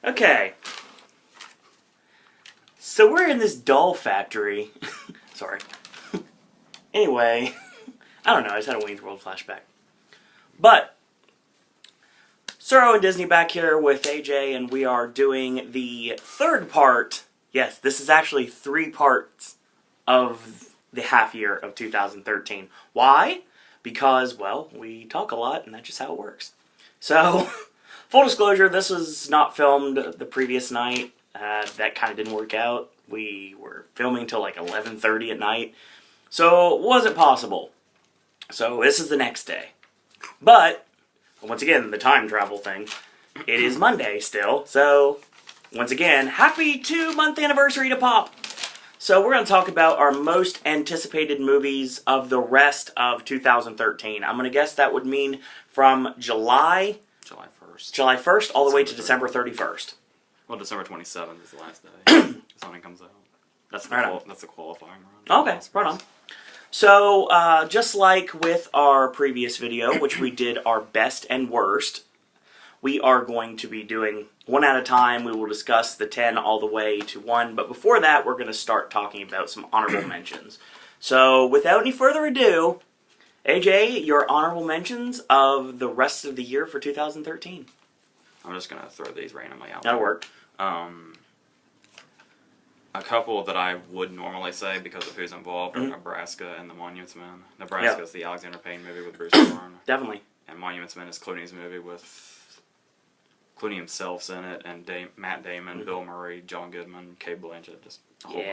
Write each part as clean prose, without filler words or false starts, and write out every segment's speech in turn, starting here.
Okay. So we're in this doll factory. Sorry. Anyway, I don't know, I just had a Wayne's World flashback. But, Suro and Disney back here with AJ, and we are doing the third part. Yes, this is actually 3 parts of the half year of 2013. Why? Because, well, we talk a lot, and that's just how it works. So, full disclosure, this was not filmed the previous night. That kind of didn't work out. We were filming till like 11:30 at night. So, it wasn't possible. So, this is the next day. But, once again, the time travel thing. It is Monday still. So, once again, happy 2-month anniversary to Pop! So, we're going to talk about our most anticipated movies of the rest of 2013. I'm going to guess that would mean from July 1st all the way to December 31st. Well, December 27th is the last day. Something comes out. That's the qualifying run. Okay, right on. So, just like with our previous video, which we did our best and worst, we are going to be doing one at a time. We will discuss the 10 all the way to 1, but before that, we're going to start talking about some honorable mentions. So, without any further ado, AJ, your honorable mentions of the rest of the year for 2013. I'm just going to throw these randomly out. That'll work. A couple that I would normally say because of who's involved are Nebraska and The Monuments Men. Nebraska is the Alexander Payne movie with Bruce Dern. Definitely. And Monuments Men is Clooney's movie with Clooney himself's in it, and Matt Damon, Bill Murray, John Goodman, Cate Blanchett, just a whole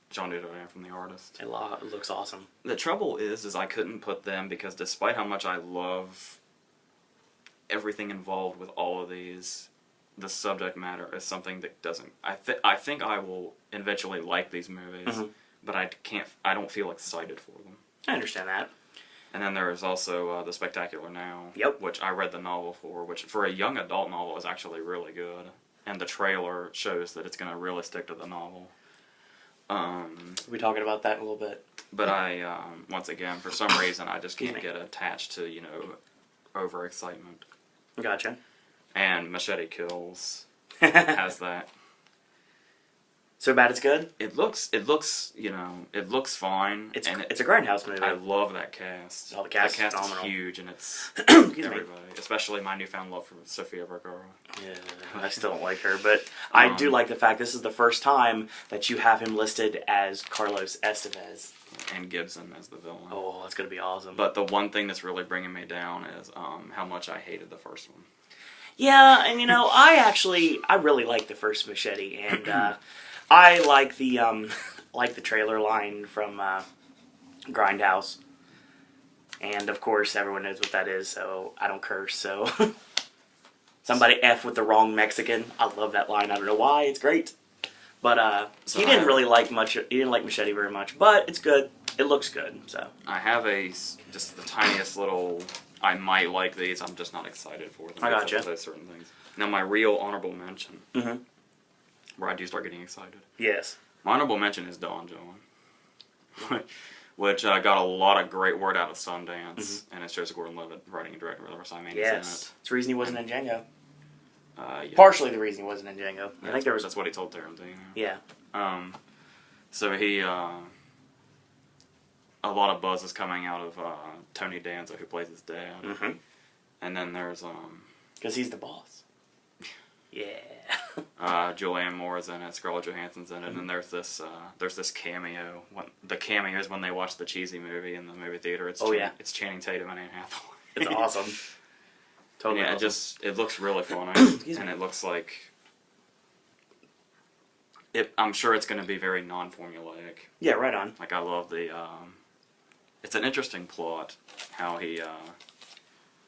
John Dutton from The Artist. It looks awesome. The trouble is I couldn't put them because despite how much I love everything involved with all of these, the subject matter is something that doesn't. I think I will eventually like these movies, but I don't feel excited for them. I understand that. And then there is also The Spectacular Now, which I read the novel for, which for a young adult novel is actually really good. And the trailer shows that it's going to really stick to the novel. We'll be talking about that in a little bit. But I, once again, for some reason, I just can't get attached to, overexcitement. Gotcha. And Machete Kills has that. So bad it's good? It looks fine. It's a Grindhouse movie. I love that cast. Oh, the cast is is huge, and it's everybody. Especially my newfound love for Sofia Vergara. Yeah, I still don't like her, but I do like the fact this is the first time that you have him listed as Carlos Estevez. And Gibson as the villain. Oh, that's going to be awesome. But the one thing that's really bringing me down is how much I hated the first one. Yeah, and I really like the first Machete, and I like the trailer line from Grindhouse, and of course everyone knows what that is, so I don't curse. So somebody F with the wrong Mexican. I love that line. I don't know why. It's great, but he didn't really like much. He didn't like Machete very much, but it's good. It looks good. So I have just the tiniest little. I might like these. I'm just not excited for them. I gotcha. Those certain things. Now my real honorable mention. Where I do start getting excited. Yes. My honorable mention is Don John, which got a lot of great word out of Sundance, and it shows Gordon-Levitt writing and directing with Simon in it. Yes. It's the reason he wasn't in Django. Yeah. Partially the reason he wasn't in Django. Yeah, I think that's what he told Tarantino. Yeah. So he, a lot of buzz is coming out of Tony Danza, who plays his dad. And then there's because he's the boss. Yeah. Julianne Moore is in it, Scarlett Johansson's in it, and then there's this cameo. The cameo is when they watch the cheesy movie in the movie theater. It's it's Channing Tatum and Anne Hathaway. It's awesome. Totally. Yeah, awesome. It looks really funny, and it looks like I'm sure it's going to be very non-formulaic. Yeah, right on. Like I love the. It's an interesting plot. How he.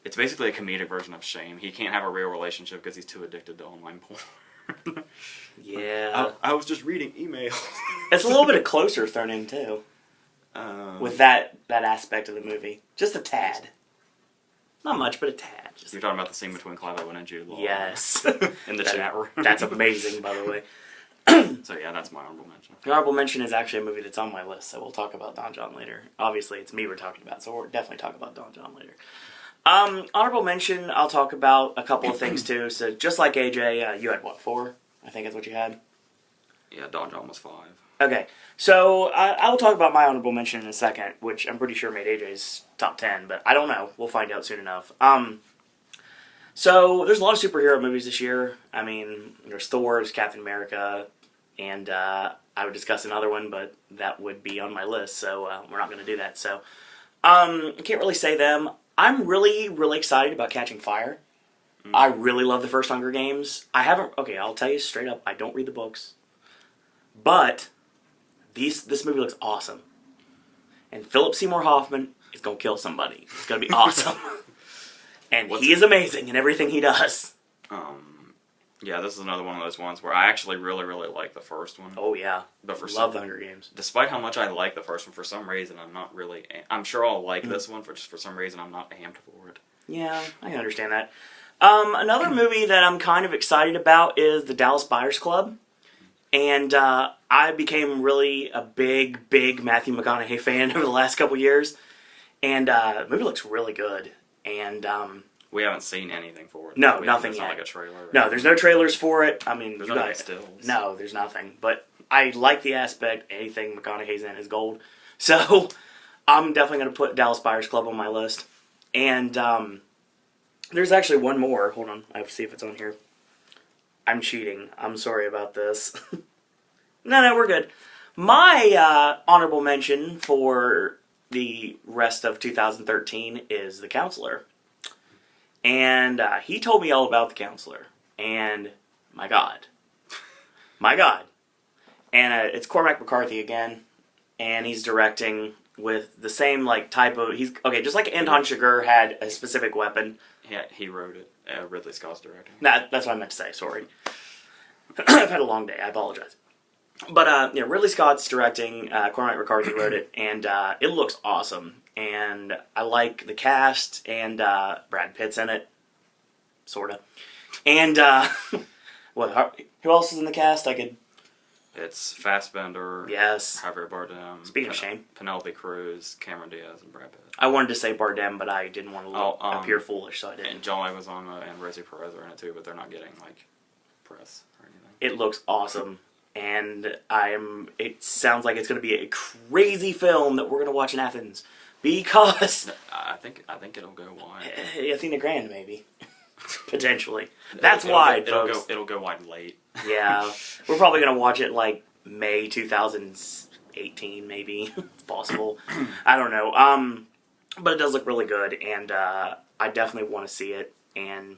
It's basically a comedic version of Shame. He can't have a real relationship because he's too addicted to online porn. Yeah. I was just reading emails. It's a little bit of Closer thrown in, too. With that aspect of the movie. Just a tad. Not much, but a tad. You're talking about the scene between Clive Owen and Jude Law. Yes. In the chat room. That's amazing, by the way. So yeah, that's my honorable mention. The honorable mention is actually a movie that's on my list, so we'll talk about Don John later. Obviously, it's me we're talking about, so we'll definitely talk about Don John later. Honorable mention, I'll talk about a couple of things too. So just like AJ, you had what, 4? I think that's what you had. Yeah, Dodge almost 5. Okay, so I will talk about my honorable mention in a second, which I'm pretty sure made AJ's top 10, but I don't know. We'll find out soon enough. So there's a lot of superhero movies this year. I mean, there's Thor, there's Captain America, and I would discuss another one, but that would be on my list, so we're not going to do that. So I can't really say them. I'm really, really excited about Catching Fire. I really love the first Hunger Games. Okay, I'll tell you straight up, I don't read the books. But this movie looks awesome. And Philip Seymour Hoffman is going to kill somebody. It's going to be awesome. And he is amazing in everything he does. Yeah, this is another one of those ones where I actually really, really like the first one. Oh, yeah. But love the Hunger Games. Despite how much I like the first one, for some reason, I'm sure I'll like this one, for some reason, I'm not amped for it. Yeah, I can understand that. Another movie that I'm kind of excited about is The Dallas Buyers Club. And I became really a big, big Matthew McConaughey fan over the last couple years. And the movie looks really good. And we haven't seen anything for it. No, nothing yet. Not like a trailer. No, there's no trailers for it. I mean, there's no stills. No, there's nothing. But I like the aspect. Anything McConaughey's in is gold. So I'm definitely going to put Dallas Buyers Club on my list. And there's actually one more. Hold on. I have to see if it's on here. I'm cheating. I'm sorry about this. No, we're good. My honorable mention for the rest of 2013 is The Counselor. And he told me all about The Counselor. And my God. My God. And it's Cormac McCarthy again. And he's directing with the same type of... just like Anton Chigurh had a specific weapon. Yeah, he wrote it. Ridley Scott's directing. That's what I meant to say, sorry. I've had a long day, I apologize. But, Ridley Scott's directing, Cormac McCarthy wrote it, and it looks awesome. And I like the cast, and Brad Pitt's in it. Sorta. And, who else is in the cast? It's Fassbender. Yes. Javier Bardem. Speaking of shame. Penelope Cruz, Cameron Diaz, and Brad Pitt. I wanted to say Bardem, but I didn't want to appear foolish, so I didn't. And John Leguizamo and Rosie Perez are in it too, but they're not getting press or anything. It looks awesome, and it sounds like it's going to be a crazy film that we're going to watch in Athens, because I think it'll go wide. Athena Grand, maybe. Potentially. That's wide, folks. It'll go wide late. Yeah. We're probably going to watch it May 2018, maybe. It's possible. I don't know. But it does look really good, and I definitely want to see it. And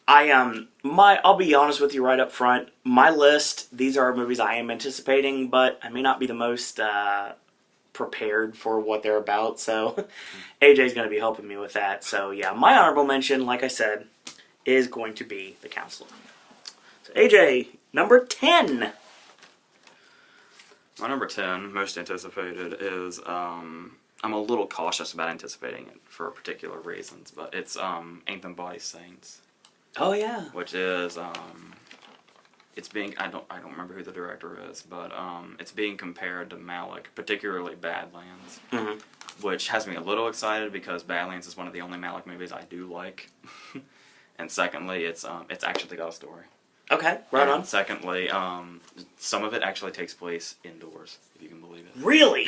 I'll be honest with you right up front. My list, these are movies I am anticipating, but I may not be the most prepared for what they're about. So AJ's going to be helping me with that. So yeah, my honorable mention, like I said, is going to be The Counselor. So AJ, number 10. My number 10, most anticipated, is I'm a little cautious about anticipating it for particular reasons, but it's Ain't Them Bodies Saints. Oh yeah. Which is it's being I don't remember who the director is, but it's being compared to Malick, particularly Badlands, which has me a little excited because Badlands is one of the only Malick movies I do like, and secondly, it's actually got a story. Okay, right on. Secondly, some of it actually takes place indoors, if you can believe it. Really?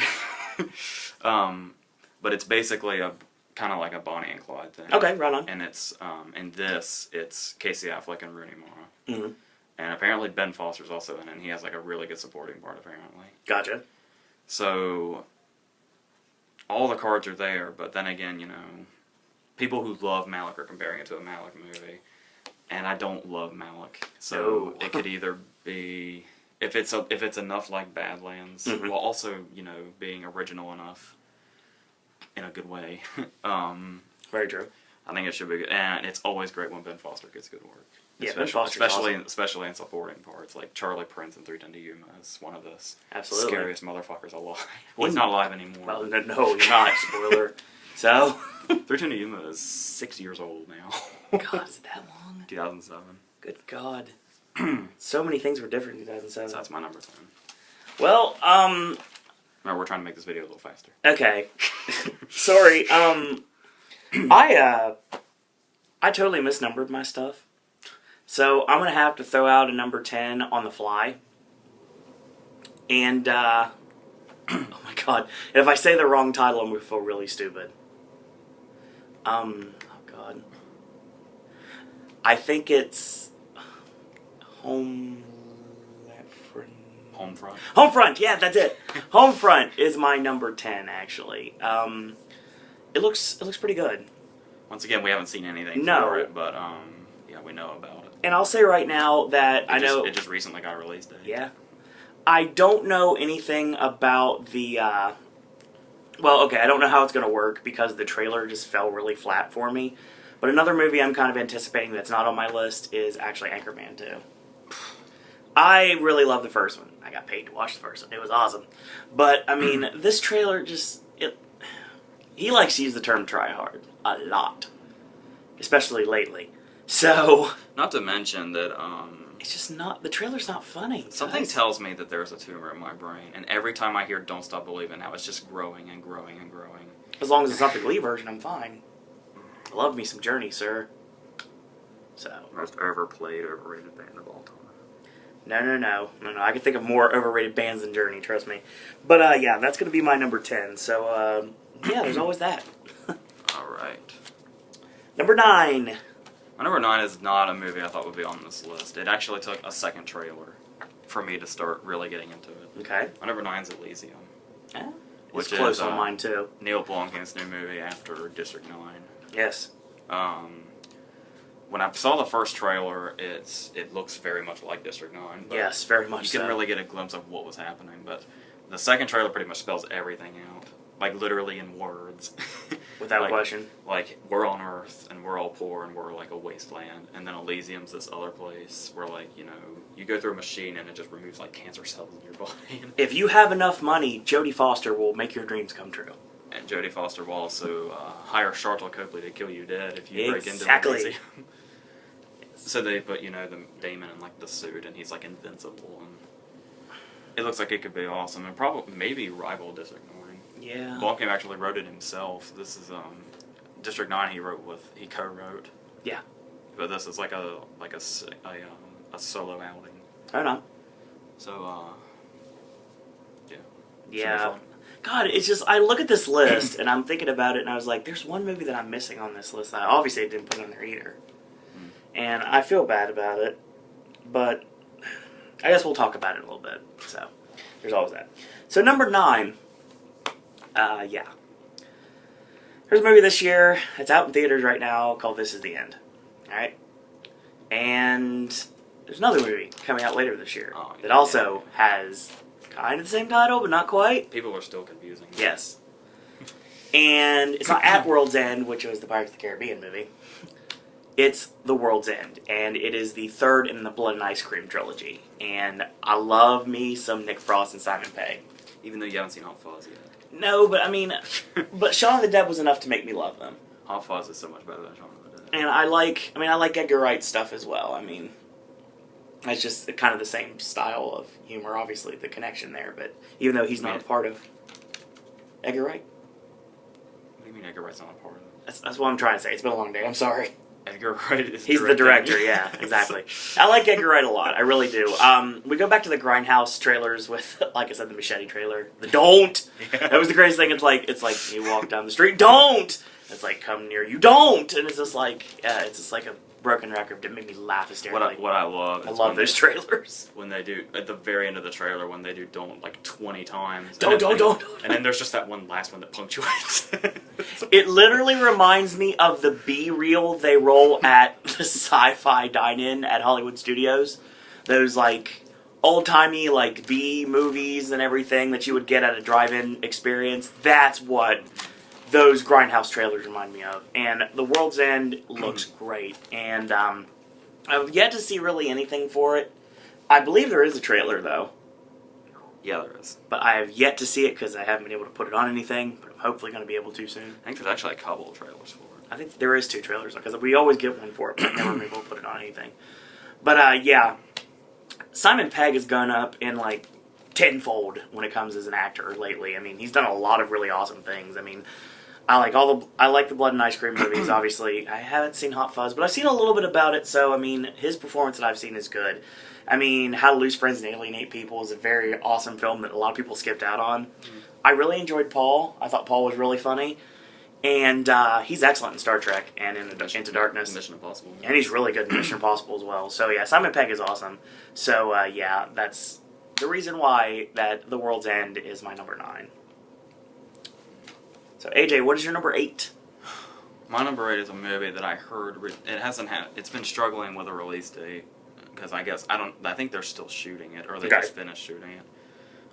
But it's basically kind of like a Bonnie and Clyde thing. Okay, right on. And it's it's Casey Affleck and Rooney Mara. Mm-hmm. And apparently Ben Foster's also in it, and he has a really good supporting part, apparently. Gotcha. So, all the cards are there, but then again, people who love Malick are comparing it to a Malick movie. And I don't love Malick. So, it could either be... If it's enough like Badlands, while also, being original enough in a good way. Very true. I think it should be good. And it's always great when Ben Foster gets good work. Yeah, Ben Foster's awesome. Especially in supporting parts. Like Charlie Prince in 310 to Yuma is one of the Absolutely. scariest motherfuckers alive. Well, he's not alive anymore. Well, no, he's not. Spoiler. So? 310 to Yuma is 6 years old now. God, is it that long? 2007. Good God. So many things were different in 2007. So that's my number 10. Well, Remember, we're trying to make this video a little faster. Okay. Sorry, I totally misnumbered my stuff. So I'm going to have to throw out a number 10 on the fly. And, oh my god. If I say the wrong title, I'm going to feel really stupid. Oh god. I think it's Homefront. Homefront, yeah, that's it. Homefront is my number 10, actually. It looks pretty good. Once again, we haven't seen anything No. for it, but yeah, we know about it. And I'll say right now that It just recently got a release date. Yeah. I don't know anything about the, well, okay, I don't know how it's going to work because the trailer just fell really flat for me. But another movie I'm kind of anticipating that's not on my list is actually Anchorman 2. I really love the first one. I got paid to watch the first one. It was awesome. But, I mean, this trailer just, he likes to use the term try hard a lot. Especially lately. So, Not to mention that, it's just not, the trailer's not funny. something guys. tells me that there's a tumor in my brain, and every time I hear Don't Stop Believing Now, it's just growing and growing and growing. As long as it's not the Glee version, I'm fine. I love me some Journey, sir. So, Most overplayed, overrated band of all time. no. I can think of more overrated bands than Journey, trust me. But, yeah, that's going to be my number 10. So, yeah, there's always that. Alright. Number 9. My number 9 is not a movie I thought would be on this list. It actually took a second trailer for me to start really getting into it. Okay. My number 9 is Elysium. Yeah. Which It's close is, on mine, too. Neil Blomkamp's new movie after District 9. Yes. When I saw the first trailer, it looks very much like District 9. But Yes, very much you so. can really get a glimpse of what was happening, but the second trailer pretty much spells everything out. Like, literally in words. Without question. Like, we're on Earth, and we're all poor, and we're, like, a wasteland. And then Elysium's this other place where, like, you know, you go through a machine, and it just removes, like, cancer cells in your body. If you have enough money, Jodie Foster will make your dreams come true. And Jodie Foster will also hire Charlotte Copley to kill you dead if you break into Exactly. Elysium. So they put, you know, the Damon in, like, the suit, and he's, like, invincible. And it looks like it could be awesome, and probably, maybe rival District 9. Yeah. Blomkamp actually wrote it himself. This is District 9. He co-wrote. Yeah. But this is like a solo outing. Right on. So yeah. Should be Yeah. fun. God, it's just, I look at this list, and I'm thinking about it, and I was like, there's one movie that I'm missing on this list. I obviously didn't put it on there either. And I feel bad about it, but I guess we'll talk about it a little bit. So, there's always that. So, number 9, yeah. There's a movie this year, it's out in theaters right now, called This Is the End. Alright? And there's another movie coming out later this year that also has kind of the same title, but not quite. People are still confusing. Yes. And it's not At World's End, which was the Pirates of the Caribbean movie. It's The World's End, and it is the third in the Blood and Ice Cream trilogy. And I love me some Nick Frost and Simon Pegg. Even though you haven't seen Hot Fuzz yet. No, but I mean, but Shaun of the Dead was enough to make me love them. Hot Fuzz is so much better than Shaun of the Dead. And I like Edgar Wright's stuff as well. I mean, it's just kind of the same style of humor, obviously, the connection there. But even though he's not a part of Edgar Wright. What do you mean Edgar Wright's not a part of it? That's what I'm trying to say. It's been a long day. I'm sorry. Edgar Wright is He's the director, yeah, exactly. I like Edgar Wright a lot. I really do. We go back to the Grindhouse trailers with, like I said, the Machete trailer. The don't! Yeah. That was the greatest thing. It's like you walk down the street, don't! It's like, come near you, don't! And it's just like a broken record that made me laugh hysterically. What I love is I love those trailers. when they do, at the very end of the trailer, when they do don't like 20 times. Don't. And then there's just that one last one that punctuates. It literally reminds me of the B-reel they roll at the Sci-Fi Dine-In at Hollywood Studios. Those, like, old-timey, like, B-movies and everything that you would get at a drive-in experience. That's what those Grindhouse trailers remind me of. And The World's End looks great. And I've yet to see really anything for it. I believe there is a trailer, though. Yeah, there is. But I have yet to see it because I haven't been able to put it on anything. But I'm hopefully going to be able to soon. I think there's actually a couple of trailers for it. I think there is 2 trailers because we always get one for it, but never been able to put it on anything. But yeah, Simon Pegg has gone up in like tenfold when it comes as an actor lately. I mean, he's done a lot of really awesome things. I mean, I like the Blood and Ice Cream movies. Obviously, I haven't seen Hot Fuzz, but I've seen a little bit about it. So I mean, his performance that I've seen is good. I mean, How to Lose Friends and Alienate People is a very awesome film that a lot of people skipped out on. I really enjoyed Paul. I thought Paul was really funny, and he's excellent in Star Trek and in Into Darkness. Mission Impossible. And he's really good in Mission Impossible as well. So yeah, Simon Pegg is awesome. So yeah, that's the reason why that The World's End is my number 9. So AJ, what is your number 8? My number 8 is a movie that I heard it's been struggling with a release date because I think they're still shooting it or they just finished shooting it.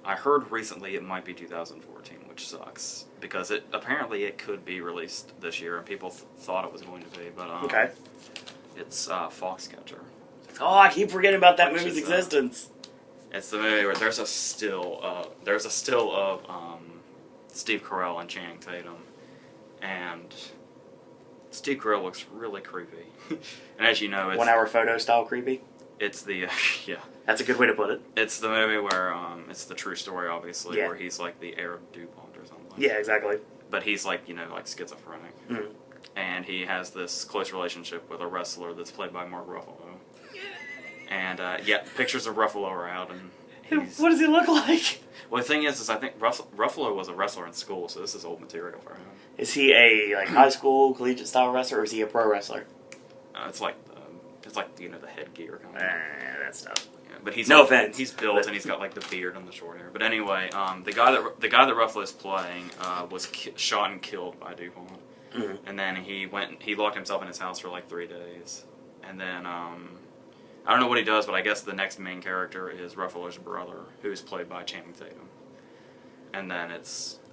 I heard recently it might be 2014, which sucks because apparently it could be released this year and people thought it was going to be, but it's Foxcatcher. Oh, I keep forgetting about that movie's existence. It's the movie where there's a still of Steve Carell and Channing Tatum, and Steve Carell looks really creepy. And as you know, it's 1 hour photo style creepy. It's the yeah. That's a good way to put it. It's the movie where it's the true story, obviously, where he's like the heir of DuPont or something. Yeah, exactly. But he's like like schizophrenic, and he has this close relationship with a wrestler that's played by Mark Ruffalo. And pictures of Ruffalo are out, and what does he look like? Well, the thing is I think Ruffalo was a wrestler in school, so this is old material for him. Is he a high school collegiate style wrestler, or is he a pro wrestler? It's like the headgear kind of. That stuff. Yeah, but he's no offense. He's built and he's got like the beard and the short hair. But anyway, the guy that Ruffalo's playing was shot and killed by DuPont, and then he locked himself in his house for like 3 days, and then I don't know what he does, but I guess the next main character is Ruffalo's brother, who's played by Channing Tatum. And then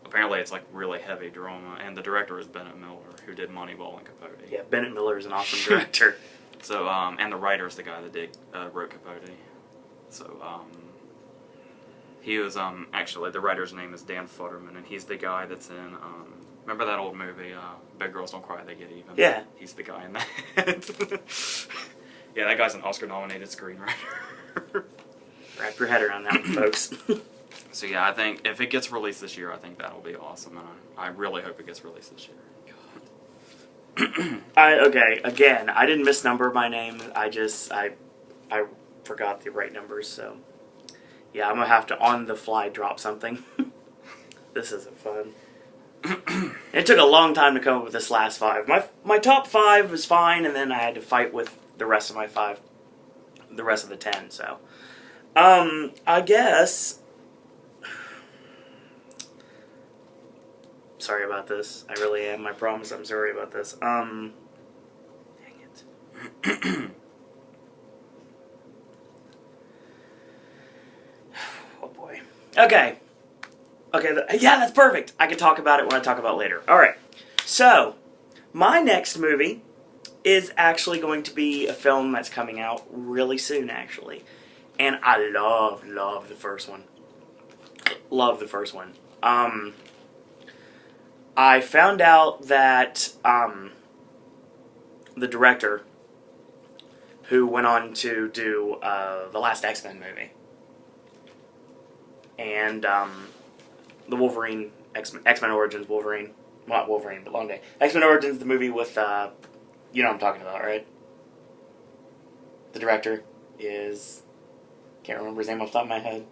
apparently it's like really heavy drama, and the director is Bennett Miller, who did Moneyball and Capote. Yeah, Bennett Miller is an awesome director. So, and the writer is the guy that wrote Capote. So, he was, actually, the writer's name is Dan Futterman, and he's the guy that's in, remember that old movie, Big Girls Don't Cry, They Get Even? Yeah. He's the guy in that. Yeah, that guy's an Oscar-nominated screenwriter. Wrap your head around that one, folks. So yeah, I think if it gets released this year, I think that'll be awesome, and I really hope it gets released this year. Okay, again, I didn't misnumber my name. I forgot the right numbers, so yeah, I'm gonna have to on the fly drop something. This isn't fun. It took a long time to come up with this last 5. My top 5 was fine, and then I had to fight with the rest of my 5, the rest of the 10. So, I guess. Sorry about this. I really am. I promise. I'm sorry about this. Dang it. Oh boy. Okay. Yeah, that's perfect. I can talk about it when I talk about it later. All right. So, my next movie is actually going to be a film that's coming out really soon, actually. And I love the first one. Love the first one. I found out that the director who went on to do the last X-Men movie and the Wolverine, X-Men Origins Wolverine, well, not Wolverine, but Long Day. X-Men Origins, the movie with, you know what I'm talking about, right? The director is, can't remember his name off the top of my head.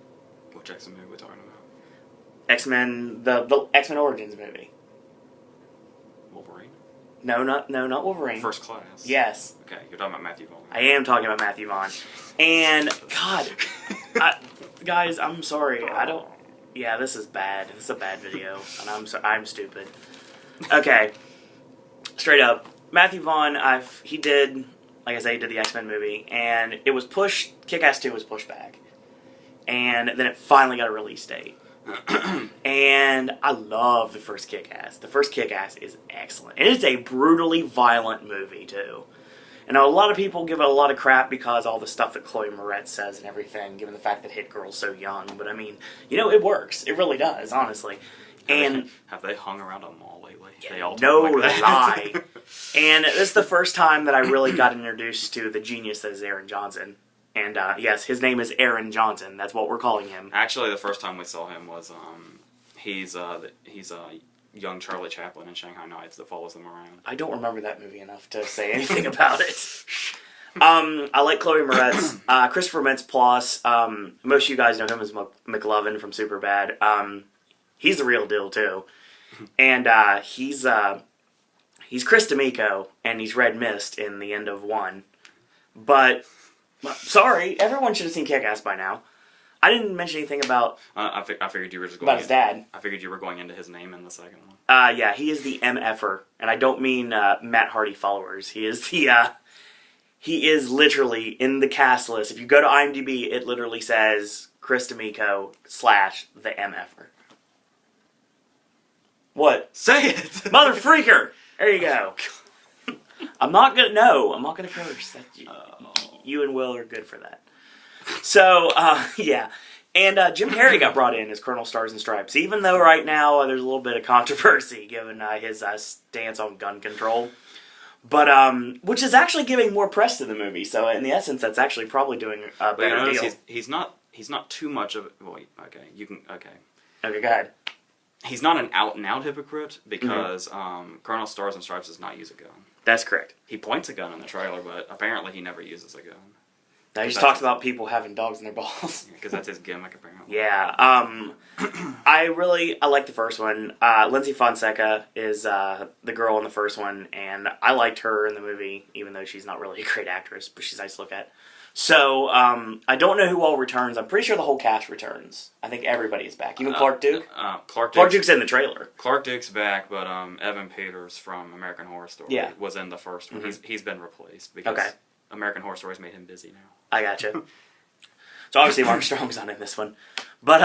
Which X-Men movie we're talking about? X-Men, the X-Men Origins movie. Wolverine? No, not Wolverine. First Class? Yes. Okay, you're talking about Matthew Vaughn. I am talking about Matthew Vaughn. And, God, guys, I'm sorry. Yeah, this is bad. This is a bad video, and I'm stupid. Okay, straight up, Matthew Vaughn. He did, like I said, he did the X-Men movie, and it was pushed. Kick-Ass 2 was pushed back, and then it finally got a release date. And I love the first Kick-Ass. The first Kick-Ass is excellent, and it's a brutally violent movie too. And a lot of people give it a lot of crap because all the stuff that Chloe Moretz says and everything, given the fact that Hit Girl's so young. But I mean, it works. It really does, honestly. And have they hung around a mall lately? Yeah, they all no like that. lie. And this is the first time that I really got introduced to the genius that is Aaron Johnson. And yes, his name is Aaron Johnson. That's what we're calling him. Actually, the first time we saw him was he's young Charlie Chaplin in Shanghai Nights that follows them around. I don't remember that movie enough to say anything about it. I like Chloe Moretz. Christopher Mintz-Plasse. Most of you guys know him as McLovin from Superbad. He's the real deal too, and he's Chris D'Amico, and he's Red Mist in the end of 1. But sorry, everyone should have seen Kick-Ass by now. I didn't mention anything about. I figured you were just going about his dad. I figured you were going into his name in the second one. Yeah, he is the MFer, and I don't mean Matt Hardy followers. He is the. He is literally in the cast list. If you go to IMDb, it literally says Chris D'Amico / the MFer. What? Say it, Mother freaker! There you go. I'm not gonna curse. You and Will are good for that. So, yeah. And Jim Carrey got brought in as Colonel Stars and Stripes, even though right now there's a little bit of controversy given his stance on gun control. But, which is actually giving more press to the movie, so in the essence, that's actually probably doing a better deal. He's not too much of. Wait, okay, you can. Okay, go ahead. He's not an out-and-out hypocrite because Colonel Stars and Stripes does not use a gun. That's correct. He points a gun in the trailer, but apparently he never uses a gun. Now, he just talks about people having dogs in their balls. Because that's his gimmick, apparently. Yeah. I like the first one. Lindsay Fonseca is the girl in the first one, and I liked her in the movie, even though she's not really a great actress, but she's nice to look at. So, I don't know who all returns. I'm pretty sure the whole cast returns. I think everybody is back. Even Clark Duke? Clark Duke's in the trailer. Clark Duke's back, but Evan Peters from American Horror Story was in the first one. Mm-hmm. He's been replaced because American Horror Story's made him busy now. I gotcha. So obviously Mark Strong's not in this one. But,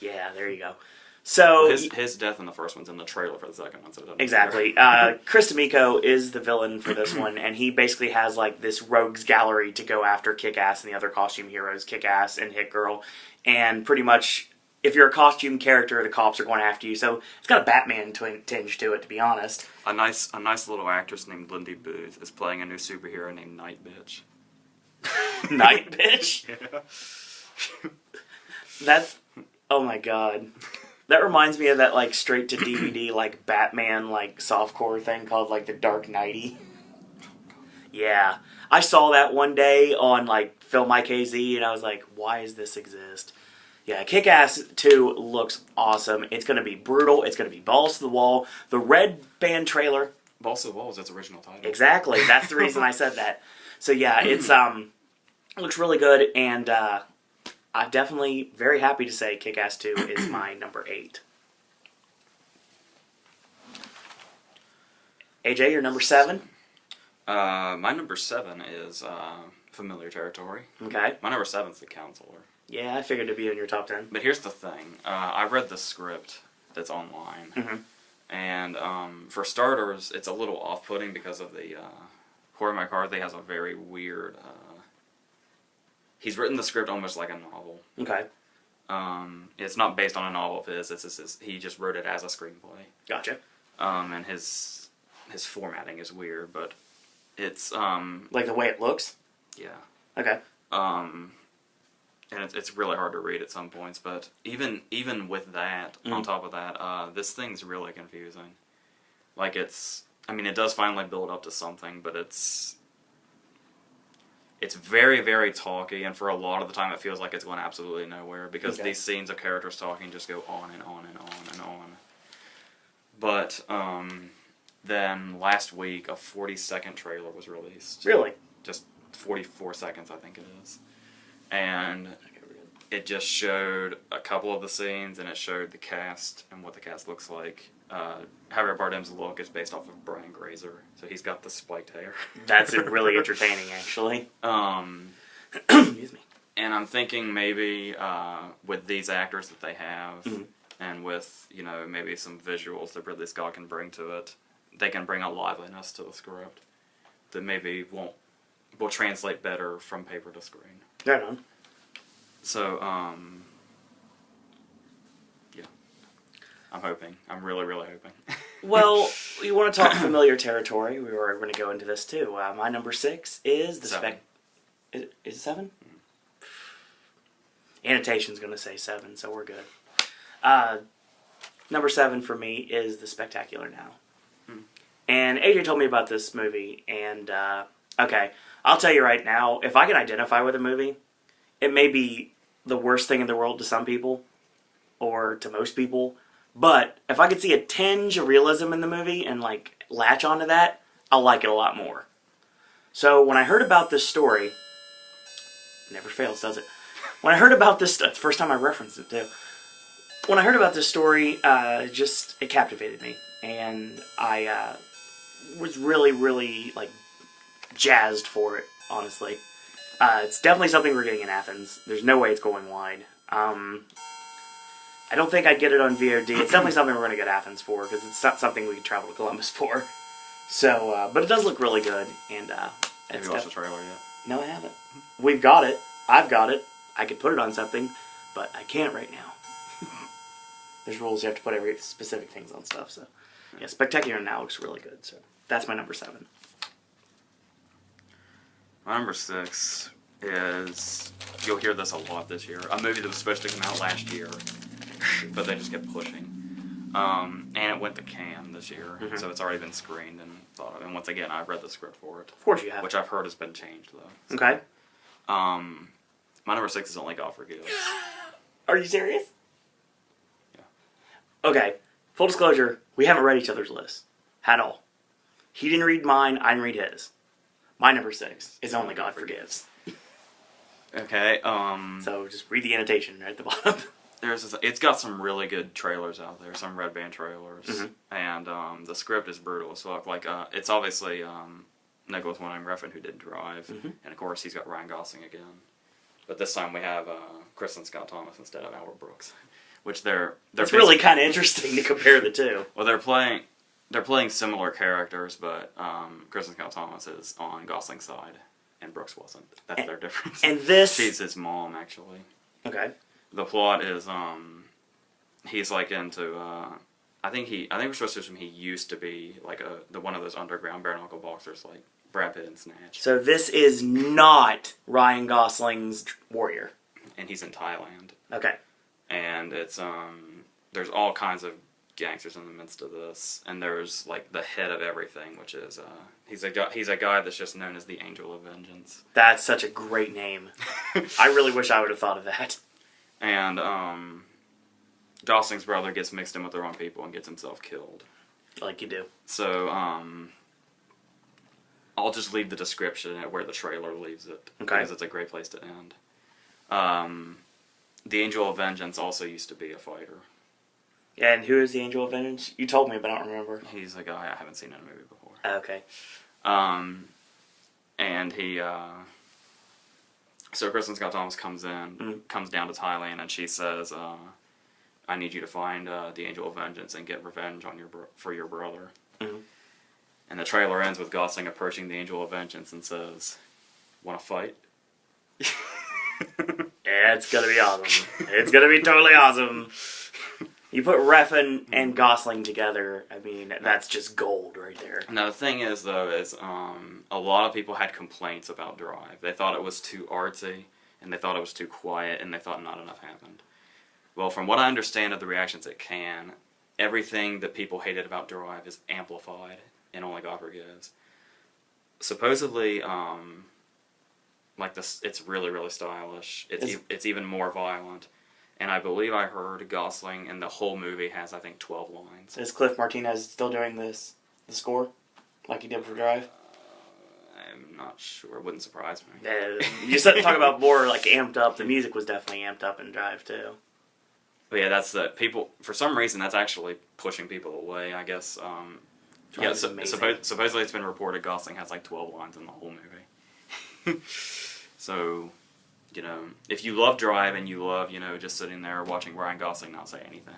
yeah, there you go. So his death in the first one's in the trailer for the second one. So it doesn't exactly. Chris D'Amico is the villain for this one, and he basically has like this rogues gallery to go after Kick-Ass and the other costume heroes, Kick-Ass and Hit Girl, and pretty much if you're a costume character, the cops are going after you. So it's got a Batman tinge to it, to be honest. A nice little actress named Lindy Booth is playing a new superhero named Night Bitch. Night Bitch? Yeah. That's... Oh my god. That reminds me of that, like, straight-to-DVD, like, Batman, like, softcore thing called, like, The Dark Knighty. Yeah. I saw that one day on, like, Film IKZ, and I was like, why does this exist? Yeah, Kick-Ass 2 looks awesome. It's going to be brutal. It's going to be balls to the wall. The Red Band trailer... Balls to the wall is its original title. Exactly. That's the reason I said that. So, yeah, it's, it looks really good, and, I'm definitely very happy to say Kick-Ass 2 is my number 8. AJ, your number 7? My number 7 is familiar territory. Okay. My number 7 is The Counselor. Yeah, I figured it'd be in your top 10. But here's the thing. I read the script that's online. Mm-hmm. And for starters, it's a little off-putting because of the... Corey McCarthy has a very weird... He's written the script almost like a novel. Okay. It's not based on a novel of his. He just wrote it as a screenplay. Gotcha. And his formatting is weird, but it's like the way it looks? Yeah. Okay. And it's really hard to read at some points, but even with that, on top of that, this thing's really confusing. Like it does finally build up to something, but it's very, very talky, and for a lot of the time it feels like it's going absolutely nowhere, because these scenes of characters talking just go on and on and on and on. But then last week, a 40-second trailer was released. Really? Just 44 seconds, I think it is. And it just showed a couple of the scenes, and it showed the cast and what the cast looks like. Javier Bardem's look is based off of Brian Grazer, so he's got the spiked hair. That's really entertaining, actually. Excuse me. And I'm thinking maybe with these actors that they have, and with maybe some visuals that Ridley Scott can bring to it, they can bring a liveliness to the script that maybe will translate better from paper to screen. Right on. So, yeah. I'm hoping. I'm really, really hoping. Well, you want to talk familiar territory. We were going to go into this, too. My number 6 is the 7. Is it 7? Annotation's going to say 7, so we're good. number 7 for me is The Spectacular Now. And AJ told me about this movie, and okay, I'll tell you right now, if I can identify with a movie, it may be the worst thing in the world to some people, or to most people, but if I could see a tinge of realism in the movie and like latch onto that, I'll like it a lot more. So when I heard about this story, never fails, does it? When I heard about this, that's the first time I referenced it too. When I heard about this story, it captivated me, and I was really, really like jazzed for it. Honestly, it's definitely something we're getting in Athens. There's no way it's going wide. I don't think I'd get it on VOD. It's definitely something we're going to get Athens for, because it's not something we could travel to Columbus for. So, but it does look really good, and Have you watched the trailer yet? No, I haven't. We've got it. I've got it. I could put it on something, but I can't right now. There's rules, you have to put every specific things on stuff, so. Yeah, Spectacular Now looks really good, so that's my number 7. My number 6 is, you'll hear this a lot this year, a movie that was supposed to come out last year, but they just kept pushing. And it went to Cannes this year, so it's already been screened and thought of. And once again, I've read the script for it. Of course you have. Which I've heard has been changed, though. So. Okay. My number 6 is Only God Forgives. Are you serious? Yeah. Okay. Full disclosure, we haven't read each other's lists. At all. He didn't read mine, I didn't read his. My number 6 is Only God Forgives. Okay, So just read the annotation right at the bottom. It's got some really good trailers out there, some Red Band trailers, and the script is brutal as fuck. Like, it's obviously Nicholas Winding Refn who did Drive, and of course he's got Ryan Gosling again. But this time we have Kristen Scott Thomas instead of Albert Brooks, which they're It's really kind of interesting to compare the two. Well, they're playing similar characters, but Kristen Scott Thomas is on Gosling's side, and Brooks wasn't. That's their difference. And this... She's his mom, actually. Okay. The plot is, he's like into, I think we're supposed to assume he used to be like one of those underground bare knuckle boxers like Brad Pitt in Snatch. So this is not Ryan Gosling's Warrior. And he's in Thailand. Okay. And it's, there's all kinds of gangsters in the midst of this, and there's like the head of everything, which is, he's a guy that's just known as the Angel of Vengeance. That's such a great name. I really wish I would have thought of that. And Gosling's brother gets mixed in with the wrong people and gets himself killed. Like you do. So, I'll just leave the description at where the trailer leaves it. Okay. Because it's a great place to end. The Angel of Vengeance also used to be a fighter. And who is the Angel of Vengeance? You told me, but I don't remember. He's a guy I haven't seen in a movie before. Okay. And he, so Kristen Scott Thomas comes down to Thailand, and she says, I need you to find the Angel of Vengeance and get revenge on for your brother. And the trailer ends with Gosling approaching the Angel of Vengeance and says, "Want to fight?" Yeah, it's gonna be awesome. It's gonna be totally awesome. You put Refn and Gosling together, I mean, that's just gold right there. Now, the thing is, though, is a lot of people had complaints about Drive. They thought it was too artsy, and they thought it was too quiet, and they thought not enough happened. Well, from what I understand of the reactions at Cannes, everything that people hated about Drive is amplified in Only God Forgives. Supposedly, like this, it's really, really stylish. It's even more violent. And I believe I heard Gosling in the whole movie has, I think, 12 lines. Is Cliff Martinez still doing the score? Like he did for Drive? I'm not sure. It wouldn't surprise me. You said talk about more like amped up. The music was definitely amped up in Drive, too. But yeah, that's the people, for some reason, that's actually pushing people away, I guess. Yeah, supposedly it's been reported Gosling has like 12 lines in the whole movie. So, you know, if you love Drive and you love, you know, just sitting there watching Ryan Gosling not say anything.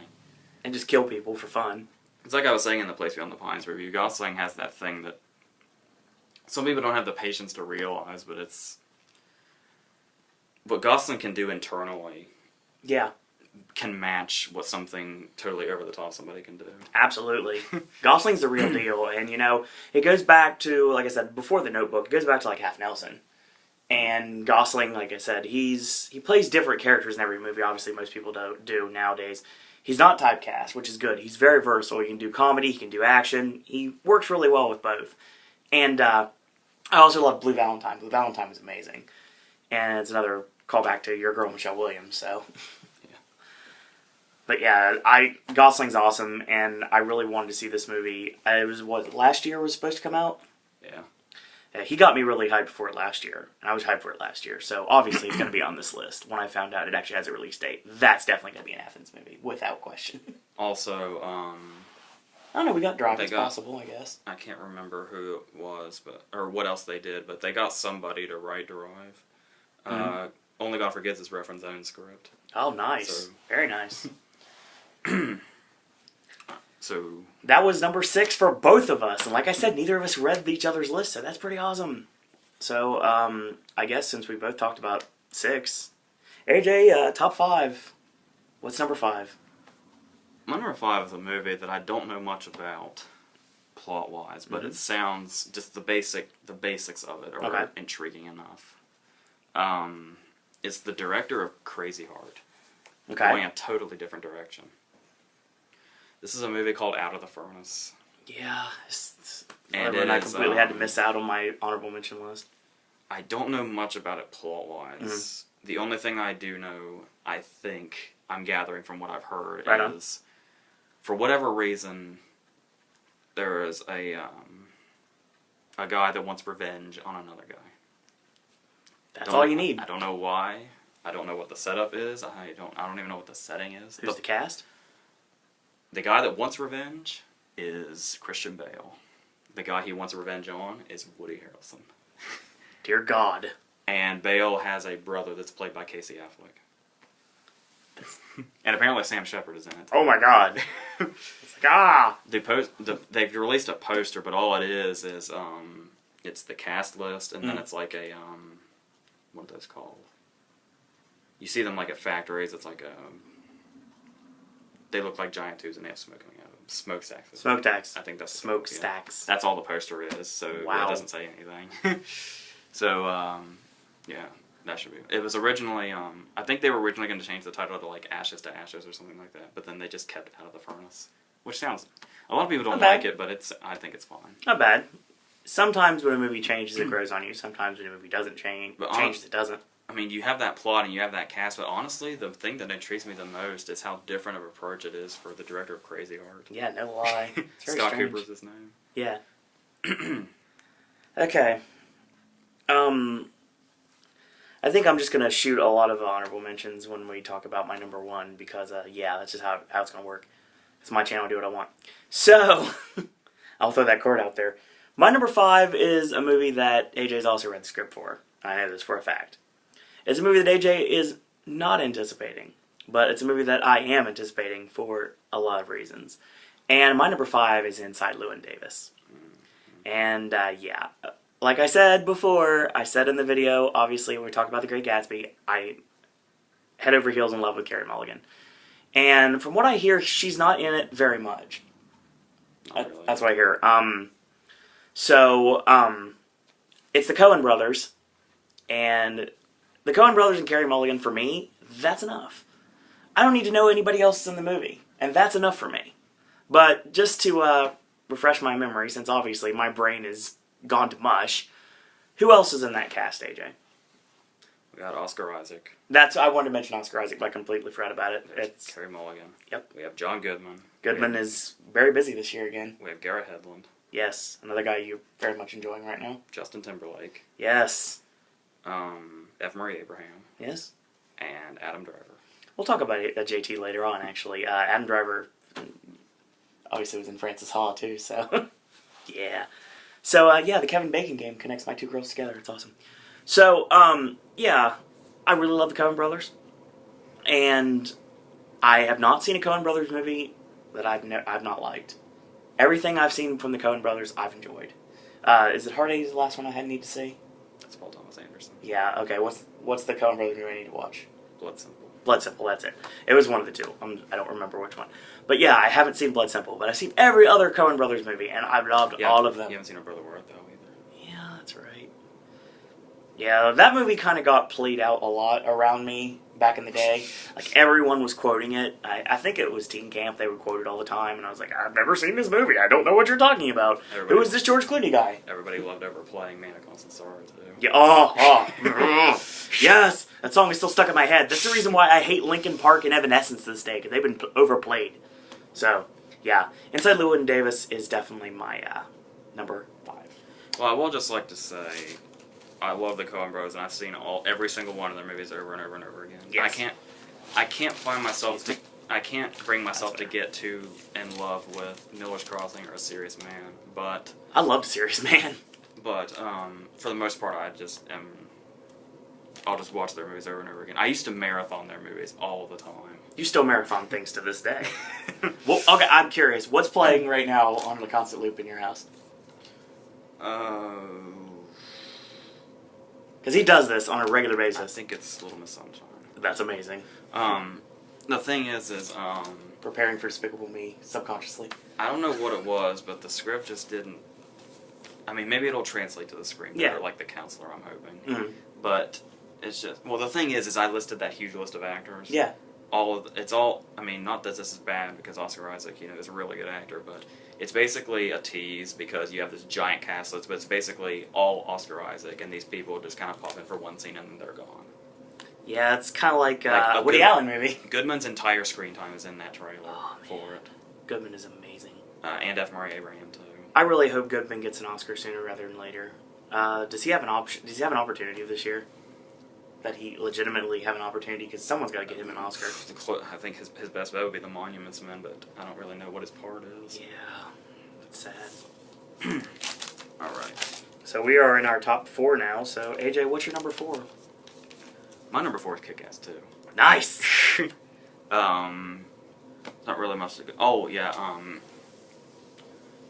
And just kill people for fun. It's like I was saying in the Place Beyond the Pines review, Gosling has that thing that some people don't have the patience to realize, but it's what Gosling can do internally. Yeah. Can match what something totally over the top somebody can do. Absolutely. Gosling's the real deal, and you know, it goes back to, like I said, before The Notebook, it goes back to like Half Nelson. And Gosling, like I said, he plays different characters in every movie, obviously most people do nowadays. He's not typecast, which is good. He's very versatile. He can do comedy, he can do action. He works really well with both. And I also love Blue Valentine. Blue Valentine was amazing. And it's another callback to Your Girl, Michelle Williams, so... Yeah. But yeah, Gosling's awesome, and I really wanted to see this movie. It was, last year was supposed to come out? Yeah. He got me really hyped for it last year, and I was hyped for it last year, so obviously it's going to be on this list. When I found out it actually has a release date, that's definitely going to be an Athens movie, without question. Also, I don't know, we got Drive It's Possible, I guess. I can't remember who it was, or what else they did, but they got somebody to write Drive. Only God Forgets has referenced own script. Oh, nice. So, very nice. So that was number 6 for both of us, and like I said, neither of us read each other's list, so that's pretty awesome. So I guess since we both talked about 6, AJ, top 5. What's number 5? My number 5 is a movie that I don't know much about, plot-wise, but it sounds just the basics of it are intriguing enough. It's the director of Crazy Heart, going a totally different direction. This is a movie called Out of the Furnace. Yeah, and I completely had to miss out on my honorable mention list. I don't know much about it plot-wise. The only thing I do know, I think, I'm gathering from what I've heard, is for whatever reason, there is a guy that wants revenge on another guy. That's all you need. I don't know why. I don't know what the setup is. I don't even know what the setting is. Who's the cast? The guy that wants revenge is Christian Bale. The guy he wants revenge on is Woody Harrelson. Dear God. And Bale has a brother that's played by Casey Affleck. And apparently Sam Shepard is in it. Oh my God. It's like, they've released a poster, but all it is it's the cast list, and then it's like a, what are those called? You see them like at factories, it's like they look like giant tubes and they have smoke coming out of them. Smokestacks. Smokestacks. I think that's Smokestacks. That's all the poster is, so it doesn't say anything. So, yeah, that should be. It was originally, I think they were originally going to change the title to like Ashes to Ashes or something like that, but then they just kept Out of the Furnace, which sounds, a lot of people don't like it, but I think it's fine. Not bad. Sometimes when a movie changes, it grows on you. Sometimes when a movie doesn't change, it doesn't. I mean, you have that plot and you have that cast, but honestly, the thing that intrigues me the most is how different of an approach it is for the director of Crazy Heart. Yeah, no lie. Scott Cooper's his name. Yeah. Okay. I think I'm just going to shoot a lot of honorable mentions when we talk about my number 1 because, that's just how it's going to work. It's my channel, I do what I want. So, I'll throw that card out there. My number 5 is a movie that AJ's also read the script for. I know this for a fact. It's a movie that AJ is not anticipating, but it's a movie that I am anticipating for a lot of reasons. And my number 5 is Inside Llewyn Davis. And, like I said before, I said in the video, obviously, when we talk about The Great Gatsby, I head over heels in love with Carey Mulligan. And from what I hear, she's not in it very much. Not really. That's what I hear. It's the Coen brothers, and the Coen brothers and Carey Mulligan, for me, that's enough. I don't need to know anybody else in the movie, and that's enough for me. But just to refresh my memory, since obviously my brain is gone to mush, who else is in that cast, AJ? We got Oscar Isaac. I wanted to mention Oscar Isaac, but I completely forgot about it. It's Carey Mulligan. Yep. We have John Goodman. Goodman is very busy this year again. We have Garrett Hedlund. Yes, another guy you're very much enjoying right now. Justin Timberlake. Yes. F. Murray Abraham. Yes. And Adam Driver. We'll talk about JT later on, actually. Adam Driver obviously was in Francis Ha, too, so... yeah. So, the Kevin Bacon game connects my 2 girls together. It's awesome. So, I really love the Coen brothers. And I have not seen a Coen brothers movie that I've not liked. Everything I've seen from the Coen brothers, I've enjoyed. Is it Hard 80's the last one I need to see? That's Paul Thomas Anderson. Yeah, okay. What's the Coen brothers movie I need to watch? Blood Simple. Blood Simple, that's it. It was one of the 2. I don't remember which one. But yeah, I haven't seen Blood Simple, but I've seen every other Coen brothers movie, and I've loved all of them. You haven't seen A Brother Where Art Thou either. Yeah, that's right. Yeah, that movie kind of got played out a lot around me back in the day. Like, everyone was quoting it. I think it was Teen Camp. They would quote it all the time. And I was like, I've never seen this movie. I don't know what you're talking about. Who is this George Clooney guy? Everybody loved overplaying Man of Constant Sorrow, too. Yeah, yes! That song is still stuck in my head. That's the reason why I hate Linkin Park and Evanescence to this day, because they've been overplayed. So, yeah. Inside Llewyn Davis is definitely my number 5. Well, I will just like to say, I love the Coen Bros, and I've seen every single one of their movies over and over and over again. Yes. I can't find myself to... I can't bring myself to get too in love with Miller's Crossing or A Serious Man, but... I loved Serious Man. But, for the most part, I'll just watch their movies over and over again. I used to marathon their movies all the time. You still marathon things to this day. Well, okay, I'm curious. What's playing right now on the constant loop in your house? Because he does this on a regular basis. I think it's Little Miss Sunshine. That's amazing. The thing is... Preparing for Despicable Me, subconsciously. I don't know what it was, but the script just didn't... I mean, maybe it'll translate to the screen better, like The Counselor, I'm hoping. Mm-hmm. But it's just... Well, the thing is I listed that huge list of actors. Yeah. I mean, not that this is bad, because Oscar Isaac, is a really good actor, but it's basically a tease, because you have this giant cast list, but it's basically all Oscar Isaac, and these people just kind of pop in for one scene and then they're gone. Yeah, it's kind of like a Woody Allen movie. Goodman's entire screen time is in that trailer for it. Goodman is amazing. And F. Murray Abraham, too. I really hope Goodman gets an Oscar sooner rather than later. Does he have an opportunity this year? That he legitimately have an opportunity, because someone's got to get him an Oscar. I think his best bet would be The Monuments Men, but I don't really know what his part is. Yeah, that's sad. All right. So we are in our top 4 now. So AJ, what's your number 4? My number 4 is Kick-Ass 2. Nice. Not really much to go. Oh yeah.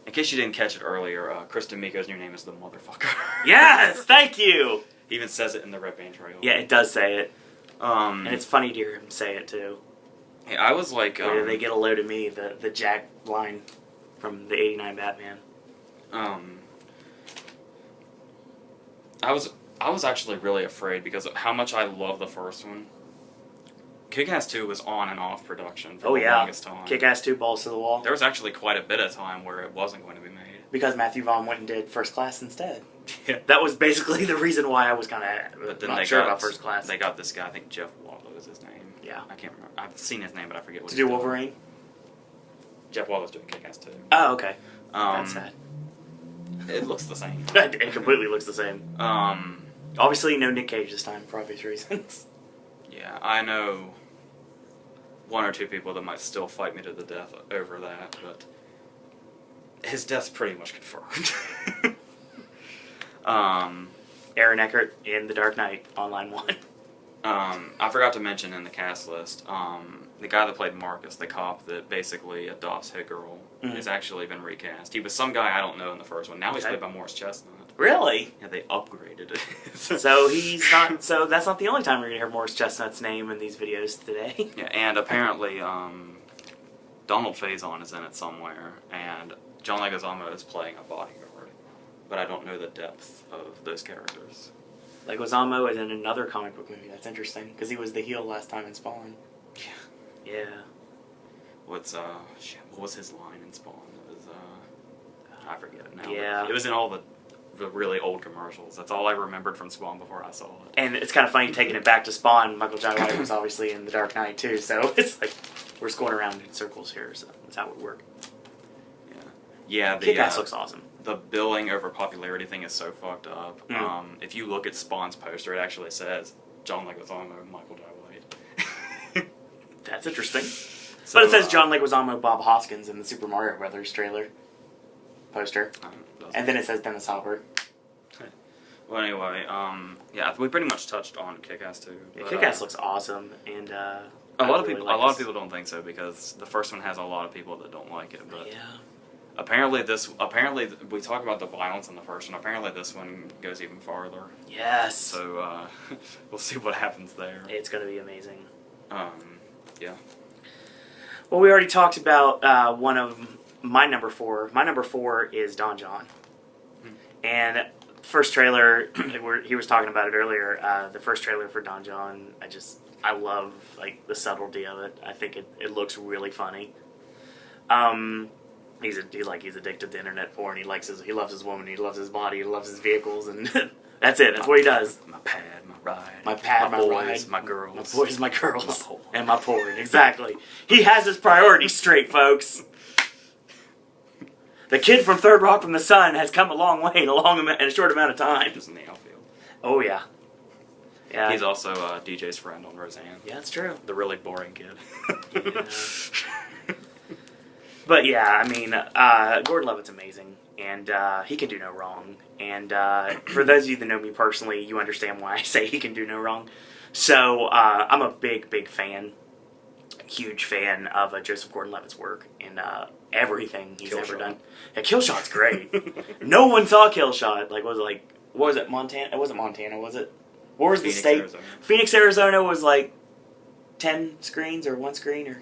In case you didn't catch it earlier, Kristen Miko's new name is the Motherfucker. Yes, thank you. He even says it in the Red Band trailer. Yeah, it does say it. And it's funny to hear him say it too. Hey, I was like, they get a load of me, the Jack line from the '89 Batman. I was actually really afraid because of how much I love the first one. Kick-Ass 2 was on and off production for the longest time. Kick-Ass 2, balls to the wall. There was actually quite a bit of time where it wasn't going to be made. Because Matthew Vaughn went and did First Class instead. Yeah. That was basically the reason why I was kind of not sure about First Class. They got this guy, I think Jeff Wallow is his name. Yeah. I can't remember. I've seen his name, but I forget what to he's do doing. Wolverine? Jeff Wallow's doing Kick-Ass 2. Oh, okay. That's sad. It looks the same. It completely looks the same. Obviously, no Nick Cage this time, for obvious reasons. Yeah, I know one or two people that might still fight me to the death over that, but his death's pretty much confirmed. Aaron Eckhart in The Dark Knight on line 1. I forgot to mention in the cast list, the guy that played Marcus, the cop that basically adopts Hit Girl, has actually been recast. He was some guy I don't know in the first one. Now he's played by Morris Chestnut. Really? Yeah, they upgraded it. So he's not. So that's not the only time we're gonna hear Morris Chestnut's name in these videos today. Yeah, and apparently Donald Faison is in it somewhere, and John Leguizamo is playing a bodyguard, but I don't know the depth of those characters. Leguizamo is in another comic book movie. That's interesting because he was the heel last time in Spawn. Yeah. Yeah. What was his line in Spawn? It was I forget it now. Yeah. It was in all the really old commercials. That's all I remembered from Spawn before I saw it. And it's kind of funny taking it back to Spawn. Michael Jai White was obviously in The Dark Knight too, so it's like we're just going around in circles here. So that's how it would work. Yeah. Kick-Ass looks awesome. The billing over popularity thing is so fucked up. If you look at Spawn's poster, it actually says John Leguizamo and Michael Jai White. That's interesting. So, but it says John Leguizamo, Bob Hoskins in the Super Mario Brothers trailer poster. And then it says Dennis Hopper. Well, anyway, yeah, we pretty much touched on Kick-Ass 2. Yeah, Kick-Ass looks awesome, and a lot of people don't think so because the first one has a lot of people that don't like it. But apparently we talk about the violence in the first one. Apparently this one goes even farther. Yes. So we'll see what happens there. It's going to be amazing. Yeah. Well, we already talked about one of my number 4. My number 4 is Don John. And first trailer, he was talking about it earlier. The first trailer for Don John, I love like the subtlety of it. I think it looks really funny. He's addicted to internet porn. He loves his woman. He loves his body. He loves his vehicles, and that's it. That's what he does. My pad, my ride. My pad, my boys, ride. my girls. My boys, my girls, my porn. and my porn. Exactly. He has his priorities straight, folks. The kid from Third Rock from the Sun has come a long way in a short amount of time. Just in the outfield. Oh yeah. Yeah. He's also DJ's friend on Roseanne. Yeah, that's true. The really boring kid. Yeah. But yeah, I mean, Gordon Levitt's amazing, and he can do no wrong. And for those of you that know me personally, you understand why I say he can do no wrong. So I'm a big fan, huge fan of Joseph Gordon-Levitt's work and everything he's ever done. Yeah, Killshot's great. No one saw Killshot. Like, what was it, Montana? It wasn't Montana, was it? Where was the state? Arizona. Phoenix, Arizona was like 10 screens or 1 screen or...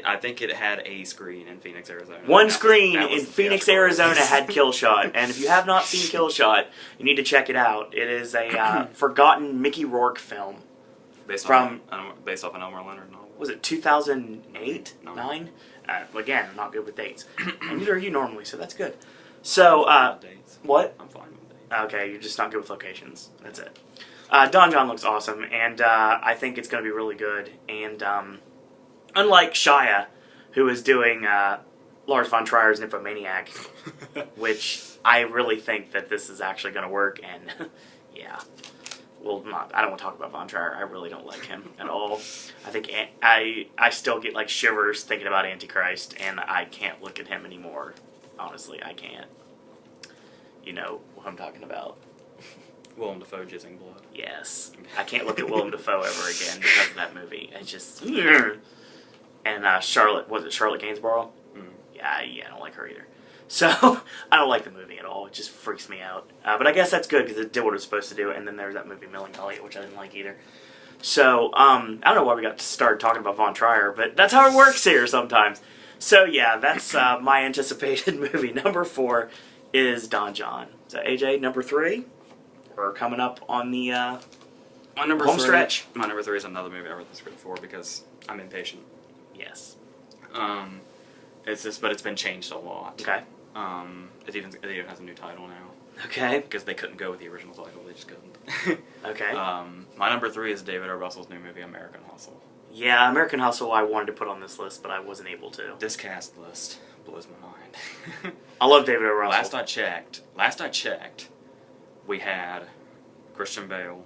I think it had a screen in Phoenix, Arizona. One screen that was in the Phoenix, theatrical Arizona release. had Killshot, and if you have not seen Killshot, you need to check it out. It is a forgotten Mickey Rourke film. based off an Elmer Leonard novel. Was it 2008? No. 9? Again, I'm not good with dates. And neither are you normally, so that's good. So, Dates. what? I'm fine with dates. Okay, you're just not good with locations. That's it. Don John looks awesome, and I think it's going to be really good. And unlike Shia, who is doing Lars von Trier's Nymphomaniac, which I really think that this is actually going to work, and yeah. Well, I don't want to talk about Von Trier. I really don't like him at all. I think I still get like shivers thinking about Antichrist, and I can't look at him anymore. Honestly, I can't. You know what I'm talking about. Willem Dafoe jizzing blood. Yes. I can't look at Willem Dafoe ever again because of that movie. It's just... And Charlotte Gainsborough? Mm. Yeah, I don't like her either. So, I don't like the movie at all. It just freaks me out. But I guess that's good because it did what it was supposed to do. And then there's that movie Milling Elliot, which I didn't like either. So, I don't know why we got to start talking about Von Trier, but that's how it works here sometimes. So, yeah, that's my anticipated movie. Number 4 is Don John. So, AJ, number 3? We're coming up on the My number home three, stretch. My number 3 is another movie I wrote the script for because I'm impatient. Yes. But it's been changed a lot. Okay. It even has a new title now Okay. because they couldn't go with the original title. They just couldn't. Okay. My number 3 is David O. Russell's new movie, American Hustle. Yeah, American Hustle I wanted to put on this list, but I wasn't able to. This cast list blows my mind. I love David O. Russell. Last I checked, we had Christian Bale,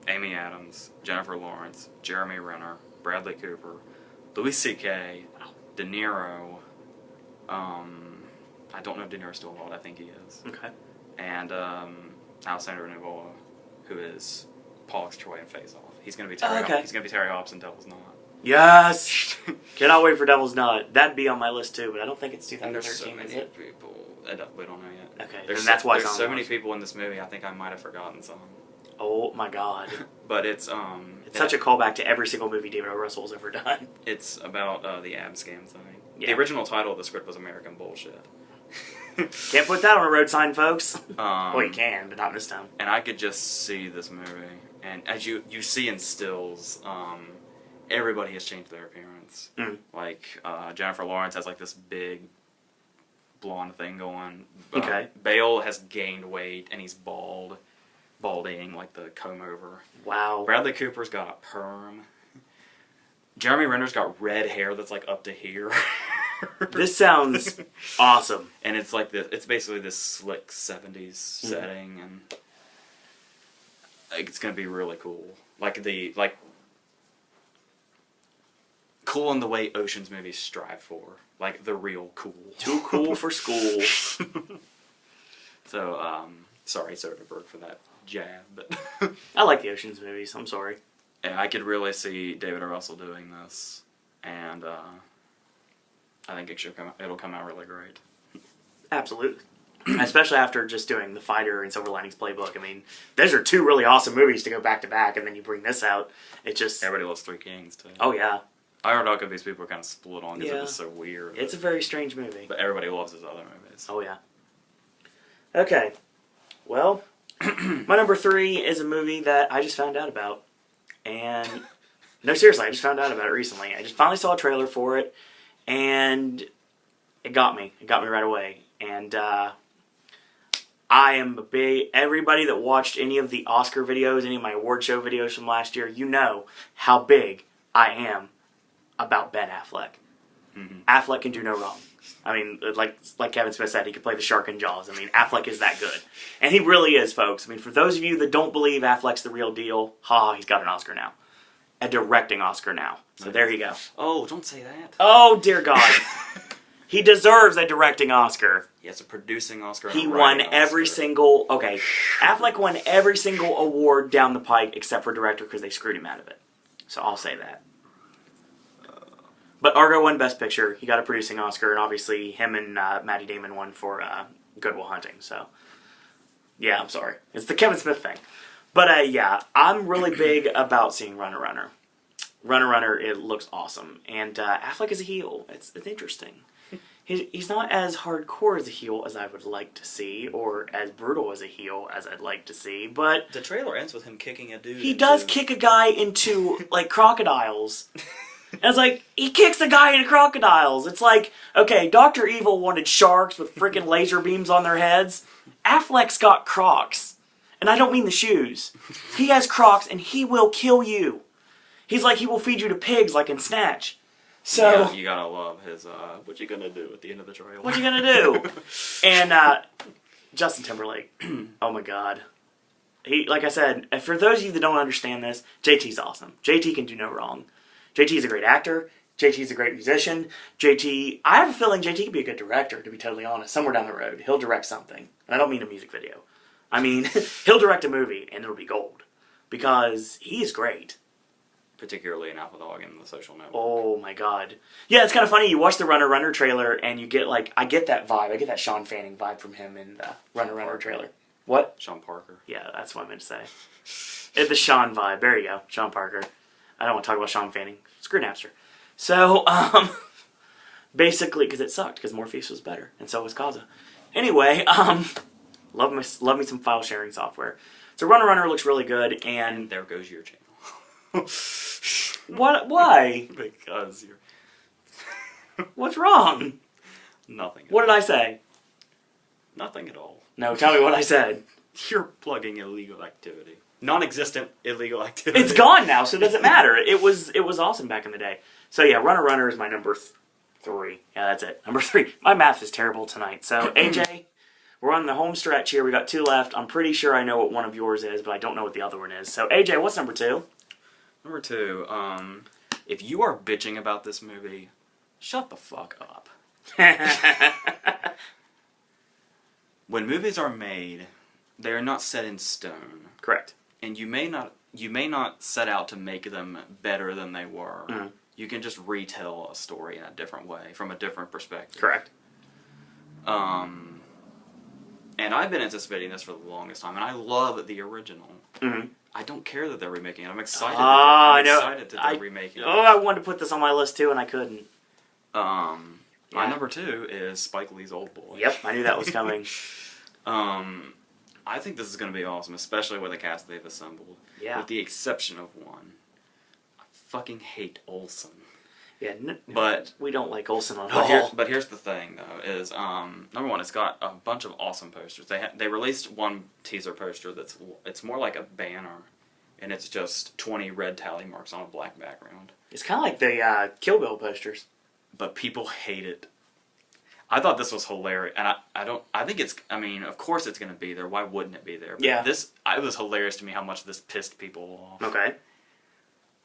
Amy Adams, Jennifer Lawrence, Jeremy Renner, Bradley Cooper, Louis C.K., De Niro. I don't know if De Niro's still involved. I think he is. Okay. And Alessandro Nivola, who is Paul X. Troy in Face Off. He's gonna be Terry. Okay. He's gonna be Terry Hobbs in Devil's Knot. Yes! Cannot wait for Devil's Knot. That'd be on my list too, but I don't think it's And there's so 2013, is many it? people. We don't know yet. Okay, There's and that's why it's there's on so the many list. people in this movie. I think I might have forgotten some. Oh my god. But it's Such a callback to every single movie David O. Russell's ever done. It's about the ab scam thing. Yeah. The original title of the script was American Bullshit. Can't put that on a road sign, folks. Well, you Um, can, but not this time. And I could just see this movie, and as you see in stills, everybody has changed their appearance. Mm. Like Jennifer Lawrence has like this big blonde thing going. Okay. Bale has gained weight and he's balding like the comb over. Wow. Bradley Cooper's got a perm. Jeremy Renner's got red hair that's like up to here. This sounds awesome. And it's like it's basically this slick 70s setting, and like, it's gonna be really cool. Cool in the way Ocean's movies strive for, like the real cool. Too cool for school. So, sorry Soderbergh for that jab, but I like the Ocean's movies, I'm sorry. and I could really see David O. Russell doing this, and I think it'll come out really great. Absolutely. Especially after just doing The Fighter and Silver Linings Playbook. I mean, those are 2 really awesome movies to go back to back, and then you bring this out. It just... Everybody loves Three Kings too. Oh, yeah. I heard all of these people are kind of split on because Yeah. it was so weird. It's a very strange movie. But everybody loves his other movies. Oh, yeah. Okay. Well, My number 3 is a movie that I just found out about. And, no, seriously, I just found out about it recently. I just finally saw a trailer for it, and it got me. It got me right away. And, I am a big... Everybody that watched any of the Oscar videos, any of my award show videos from last year, you know how big I am about Ben Affleck. Mm-hmm. Affleck can do no wrong. I mean, like Kevin Smith said, he could play the shark in Jaws. I mean, Affleck is that good. And he really is, folks. I mean, for those of you that don't believe Affleck's the real deal, he's got an Oscar now. A directing Oscar now. So there you go. Oh, don't say that. Oh, dear God. He deserves a directing Oscar. He has a producing Oscar. He won every single... Okay, Affleck won every single award down the pike except for director because they screwed him out of it. So I'll say that. But Argo won Best Picture. He got a producing Oscar, and obviously him and Matty Damon won for Good Will Hunting. So, yeah, I'm sorry. It's the Kevin Smith thing. But, yeah, I'm really big about seeing Runner Runner. Runner Runner, it looks awesome. And Affleck is a heel. It's interesting. He's not as hardcore as a heel as I would like to see, or as brutal as a heel as I'd like to see, but... The trailer ends with him kicking a dude. He does kick a guy into, like, crocodiles. And it's like, he kicks a guy into crocodiles. It's like, okay, Dr. Evil wanted sharks with freaking laser beams on their heads. Affleck's got Crocs. And I don't mean the shoes. He has Crocs, and he will kill you. He's like, he will feed you to pigs, like in Snatch. So... You gotta love his, what you gonna do at the end of the trailer? What you gonna do? And, Justin Timberlake. Oh my God. He, like I said, for those of you that don't understand this, JT's awesome. JT can do no wrong. JT's a great actor. JT's a great musician. I have a feeling JT could be a good director, to be totally honest. Somewhere down the road, he'll direct something. And I don't mean a music video. I mean, he'll direct a movie, and it'll be gold. Because he is great. Particularly in Alpha Dog and The Social Network. Oh my God. Yeah, it's kind of funny. You watch the Runner Runner trailer, and you get, like, I get that vibe. I get that Sean Fanning vibe from him in the Runner Runner trailer. What? Sean Parker. Yeah, that's what I meant to say. The Sean vibe. There you go. Sean Parker. I don't want to talk about Sean Fanning. Screw Napster. So, basically, because it sucked, because Morpheus was better, and so was Kaza. Anyway, love me some file sharing software. So Runner Runner looks really good, and there goes your channel. What? Why? Because you're... What's wrong? Nothing. What did I say? Nothing at all. No, tell me what I said. You're plugging illegal activity. Non-existent illegal activity. It's gone now, so it doesn't matter. It was awesome back in the day. So yeah, Runner Runner is my number 3. Yeah, that's it. Number 3. My math is terrible tonight. So AJ, we're on the home stretch here. We got 2 left. I'm pretty sure I know what one of yours is, but I don't know what the other one is. So AJ, what's number 2? Number 2, if you are bitching about this movie, shut the fuck up. When movies are made, they are not set in stone. Correct. And you may not set out to make them better than they were. Mm-hmm. You can just retell a story in a different way, from a different perspective. Correct. And I've been anticipating this for the longest time, and I love the original. Mm-hmm. I don't care that they're remaking it. I'm excited. Excited that they're remaking it. Oh, I wanted to put this on my list too, and I couldn't. My number 2 is Spike Lee's Old Boy. Yep, I knew that was coming. I think this is going to be awesome, especially with the cast they've assembled. Yeah. With the exception of one. I fucking hate Olsen. Yeah, but we don't like Olsen at all. But here's the thing, though, is number 1, it's got a bunch of awesome posters. They released one teaser poster it's more like a banner, and it's just 20 red tally marks on a black background. It's kind of like the Kill Bill posters. But people hate it. I thought this was hilarious, and I think it's, I mean, of course it's going to be there. Why wouldn't it be there? But yeah. It was hilarious to me how much this pissed people off. Okay.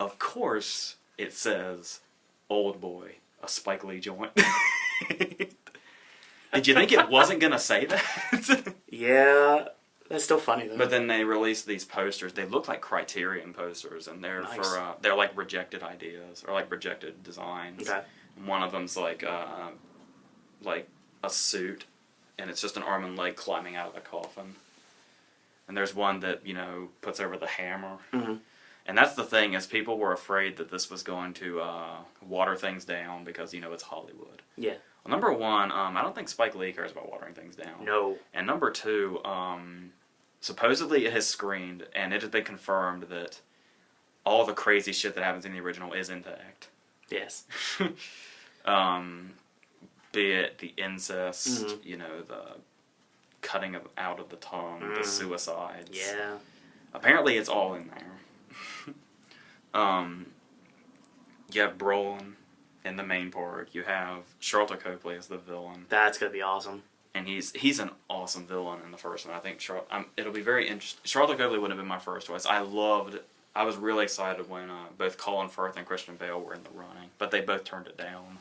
Of course, it says, Old Boy, a Spike Lee joint. Did you think it wasn't going to say that? Yeah, that's still funny, though. But then they released these posters. They look like Criterion posters, and they're nice. They're like rejected ideas, or like rejected designs. Okay. One of them's like a suit, and it's just an arm and leg climbing out of a coffin. And there's one that, puts over the hammer. Mm-hmm. And that's the thing, is people were afraid that this was going to water things down because, it's Hollywood. Yeah. Well, number 1, I don't think Spike Lee cares about watering things down. No. And number 2, supposedly it has screened, and it has been confirmed that all the crazy shit that happens in the original is intact. Yes. Be it the incest, the cutting out of the tongue, the suicides. Yeah. Apparently it's all in there. You have Brolin in the main part. You have Charlton Copley as the villain. That's going to be awesome. And he's an awesome villain in the first one. I think it'll be very interesting. Charlton Copley would have been my first choice. I was really excited when both Colin Firth and Christian Bale were in the running, but they both turned it down.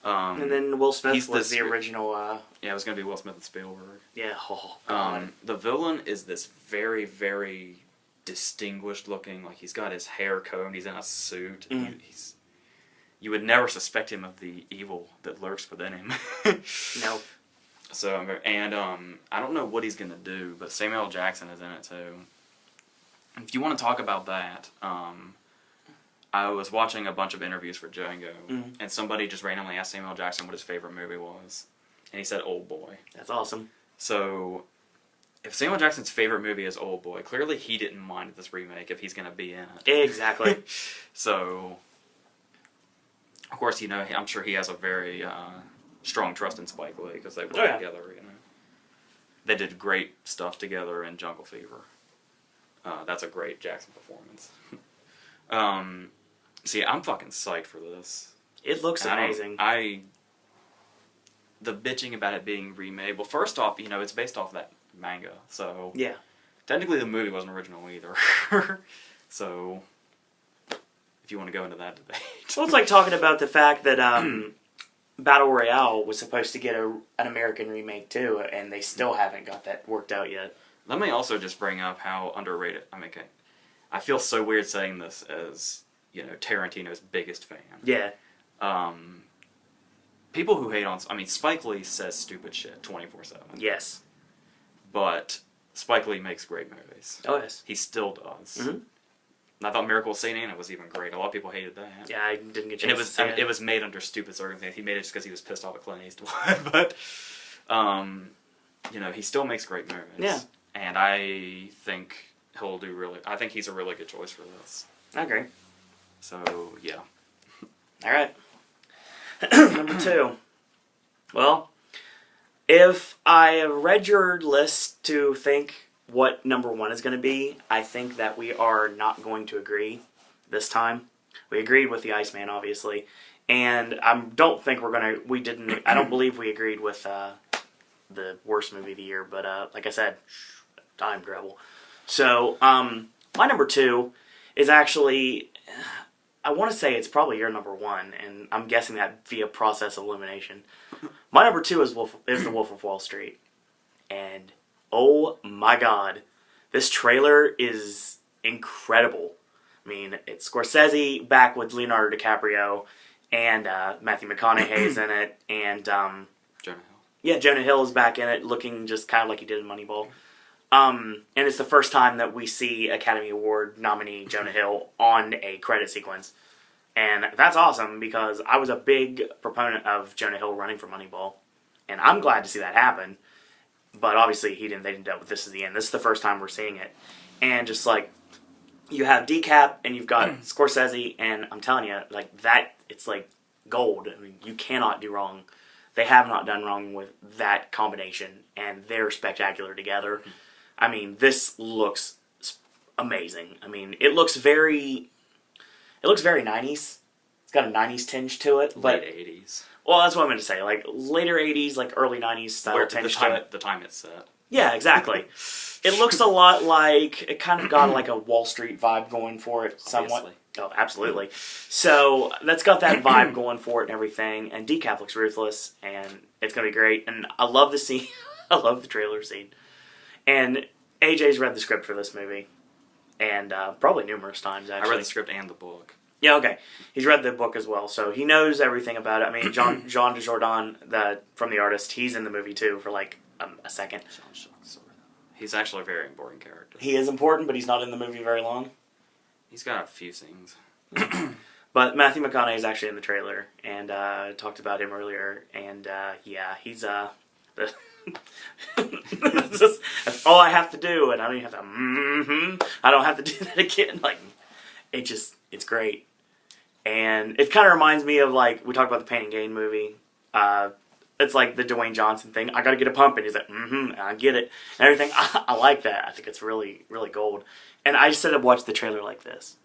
And then Will Smith was the original... yeah, it was going to be Will Smith and Spielberg. Yeah, oh, God. The villain is this very, very distinguished looking, like he's got his hair combed, he's in a suit. You would never suspect him of the evil that lurks within him. No. So, I don't know what he's going to do, but Samuel L. Jackson is in it too. If you want to talk about that, I was watching a bunch of interviews for Django, and somebody just randomly asked Samuel L. Jackson what his favorite movie was, and he said Old Boy. That's awesome. So, if Samuel L. Jackson's favorite movie is Old Boy, clearly he didn't mind this remake if he's going to be in it. Exactly. So, of course, I'm sure he has a very strong trust in Spike Lee because they worked together. They did great stuff together in Jungle Fever. That's a great Jackson performance. See, I'm fucking psyched for this. It looks amazing. The bitching about it being remade. Well, first off, it's based off that manga, so yeah. Technically, the movie wasn't original either. So, if you want to go into that debate, well, it's like talking about the fact that Battle Royale was supposed to get an American remake too, and they still haven't got that worked out yet. Let me also just bring up how underrated. I feel so weird saying this as Tarantino's biggest fan. Yeah. People who hate on... Spike Lee says stupid shit 24/7. Yes. But Spike Lee makes great movies. Oh, yes. He still does. Mm-hmm. I thought Miracle of St. Anna was even great. A lot of people hated that. Yeah, I didn't get a chance to see it. It was made under stupid circumstances. He made it just because he was pissed off at Clint Eastwood. But, he still makes great movies. Yeah. And I think he'll do really... I think he's a really good choice for this. I agree. So, yeah. All right. Number 2. Well, if I read your list to think what number 1 is going to be, I think that we are not going to agree this time. We agreed with the Iceman, obviously, and I don't think we're going to... I don't believe we agreed with the worst movie of the year, but like I said, time travel. So, my number 2 is actually... I want to say it's probably your number 1, and I'm guessing that via process of elimination. My number 2 is The Wolf of Wall Street. And, oh my god, this trailer is incredible. It's Scorsese back with Leonardo DiCaprio, and Matthew McConaughey's in it, and... Jonah Hill. Yeah, Jonah Hill is back in it, looking just kind of like he did in Moneyball. And it's the first time that we see Academy Award nominee Jonah Hill on a credit sequence. And that's awesome because I was a big proponent of Jonah Hill running for Moneyball. And I'm glad to see that happen. But obviously they didn't do it. This is the end. This is the first time we're seeing it. And just like, you have DiCap and you've got Scorsese, and I'm telling you, like that, it's like gold. You cannot do wrong. They have not done wrong with that combination. And they're spectacular together. This looks amazing. It looks very 90s. It's got a 90s tinge to it. But, late 80s. Well, that's what I'm going to say. Like, later 80s, like, early 90s style tinge to it. The time it's set. Yeah, exactly. It looks a lot like... It kind of got, like, a Wall Street vibe going for it, somewhat. Obviously. Oh, absolutely. So, that's got that vibe going for it and everything. And DiCap looks ruthless, and it's going to be great. And I love the scene. I love the trailer scene. And AJ's read the script for this movie, and probably numerous times, actually. I read the script and the book. Yeah, okay. He's read the book as well, so he knows everything about it. Jean Dujardin, from The Artist, he's in the movie, too, for like a second. He's actually a very important character. He is important, but he's not in the movie very long. He's got a few scenes. But Matthew McConaughey is actually in the trailer, and I talked about him earlier, and yeah, he's... the That's all I have to do, and I don't even have to. I don't have to do that again. Like, it's great, and it kind of reminds me of like we talked about the Pain and Gain movie. It's like the Dwayne Johnson thing. I got to get a pump, and he's like, I get it, and everything. I like that. I think it's really, really gold. And I just said I'd watch the trailer like this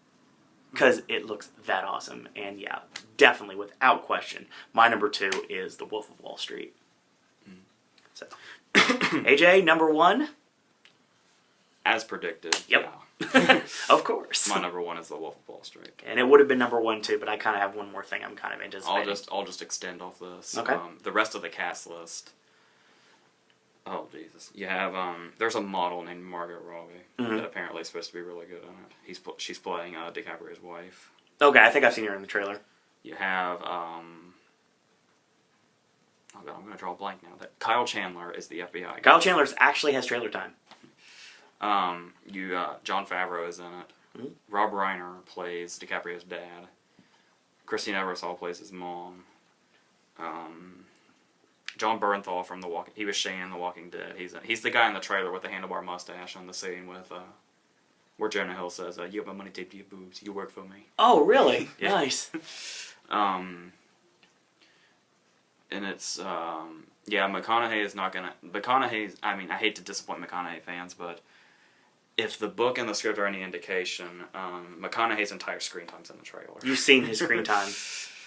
because it looks that awesome. And yeah, definitely, without question, my number 2 is The Wolf of Wall Street. So, AJ, number 1? As predicted. Yep. Yeah. Of course. My number 1 is The Wolf of Wall Street. And it would have been number 1 too, but I kind of have one more thing I'm kind of anticipating. I'll just extend off this. Okay. The rest of the cast list. Oh Jesus! You have there's a model named Margot Robbie that apparently is supposed to be really good in it. She's playing DiCaprio's wife. Okay, I think I've seen her in the trailer. You have oh god, I'm gonna draw a blank now. That Kyle Chandler is the FBI guy. Kyle Chandler actually has trailer time. Jon Favreau is in it. Mm-hmm. Rob Reiner plays DiCaprio's dad. Christine Ebersol plays his mom. John Bernthal from he was Shane in The Walking Dead. He's the guy in the trailer with the handlebar mustache on the scene with where Jonah Hill says, "You have my money taped to your boobs. You work for me." Oh, really? Yeah. Nice. And it's McConaughey is not gonna. McConaughey's. I mean, I hate to disappoint McConaughey fans, but if the book and the script are any indication, McConaughey's entire screen time's in the trailer. You've seen his screen time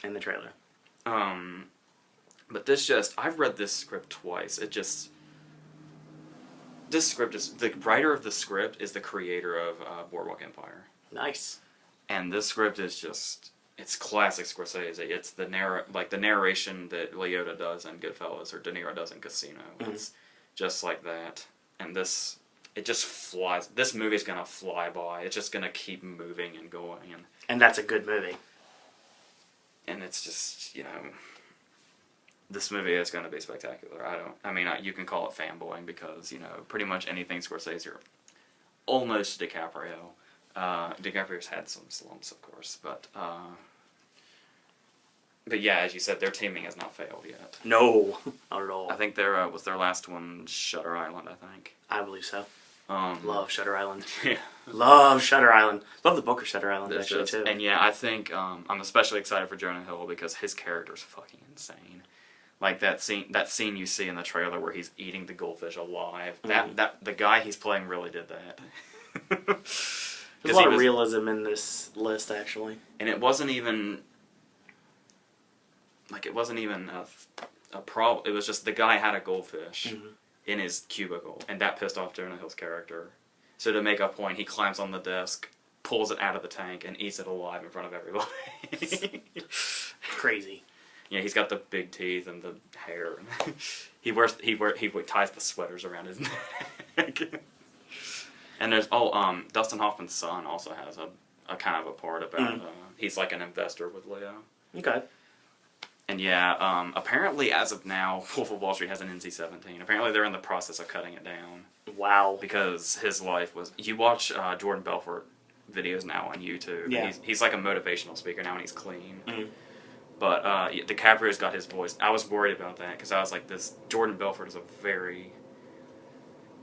in the trailer. But I've read this script twice. This script is, the writer of the script is the creator of Boardwalk Empire. Nice. And this script is it's classic Scorsese. It's the narration that Liotta does in Goodfellas or De Niro does in Casino. Mm-hmm. It's just like that. And it just flies. This movie's gonna fly by. It's just gonna keep moving and going. And that's a good movie. And it's just, this movie is going to be spectacular. You can call it fanboying because, pretty much anything Scorsese or almost DiCaprio. DiCaprio's had some slumps, of course, but yeah, as you said, their teaming has not failed yet. No, not at all. I think was their last one Shutter Island, I think. I believe so. Love Shutter Island. Yeah. Love Shutter Island. Love the book of Shutter Island, actually, too. And yeah, I think I'm especially excited for Jonah Hill because his character's fucking insane. Like that scene you see in the trailer where he's eating the goldfish alive. That the guy he's playing really did that. There's a lot of realism in this list, actually. And it wasn't even a problem. It was just the guy had a goldfish in his cubicle, and that pissed off Jonah Hill's character. So to make a point, he climbs on the desk, pulls it out of the tank, and eats it alive in front of everybody. Crazy. Yeah, he's got the big teeth and the hair. He ties the sweaters around his neck. And there's Dustin Hoffman's son also has a kind of a part about he's like an investor with Leo. Okay. And yeah, apparently as of now, Wolf of Wall Street has an NC-17. Apparently they're in the process of cutting it down. Wow. Because his life was. You watch Jordan Belfort videos now on YouTube. Yeah. He's like a motivational speaker now, and he's clean. Mm-hmm. But DiCaprio's got his voice. I was worried about that because I was like, this Jordan Belfort is a very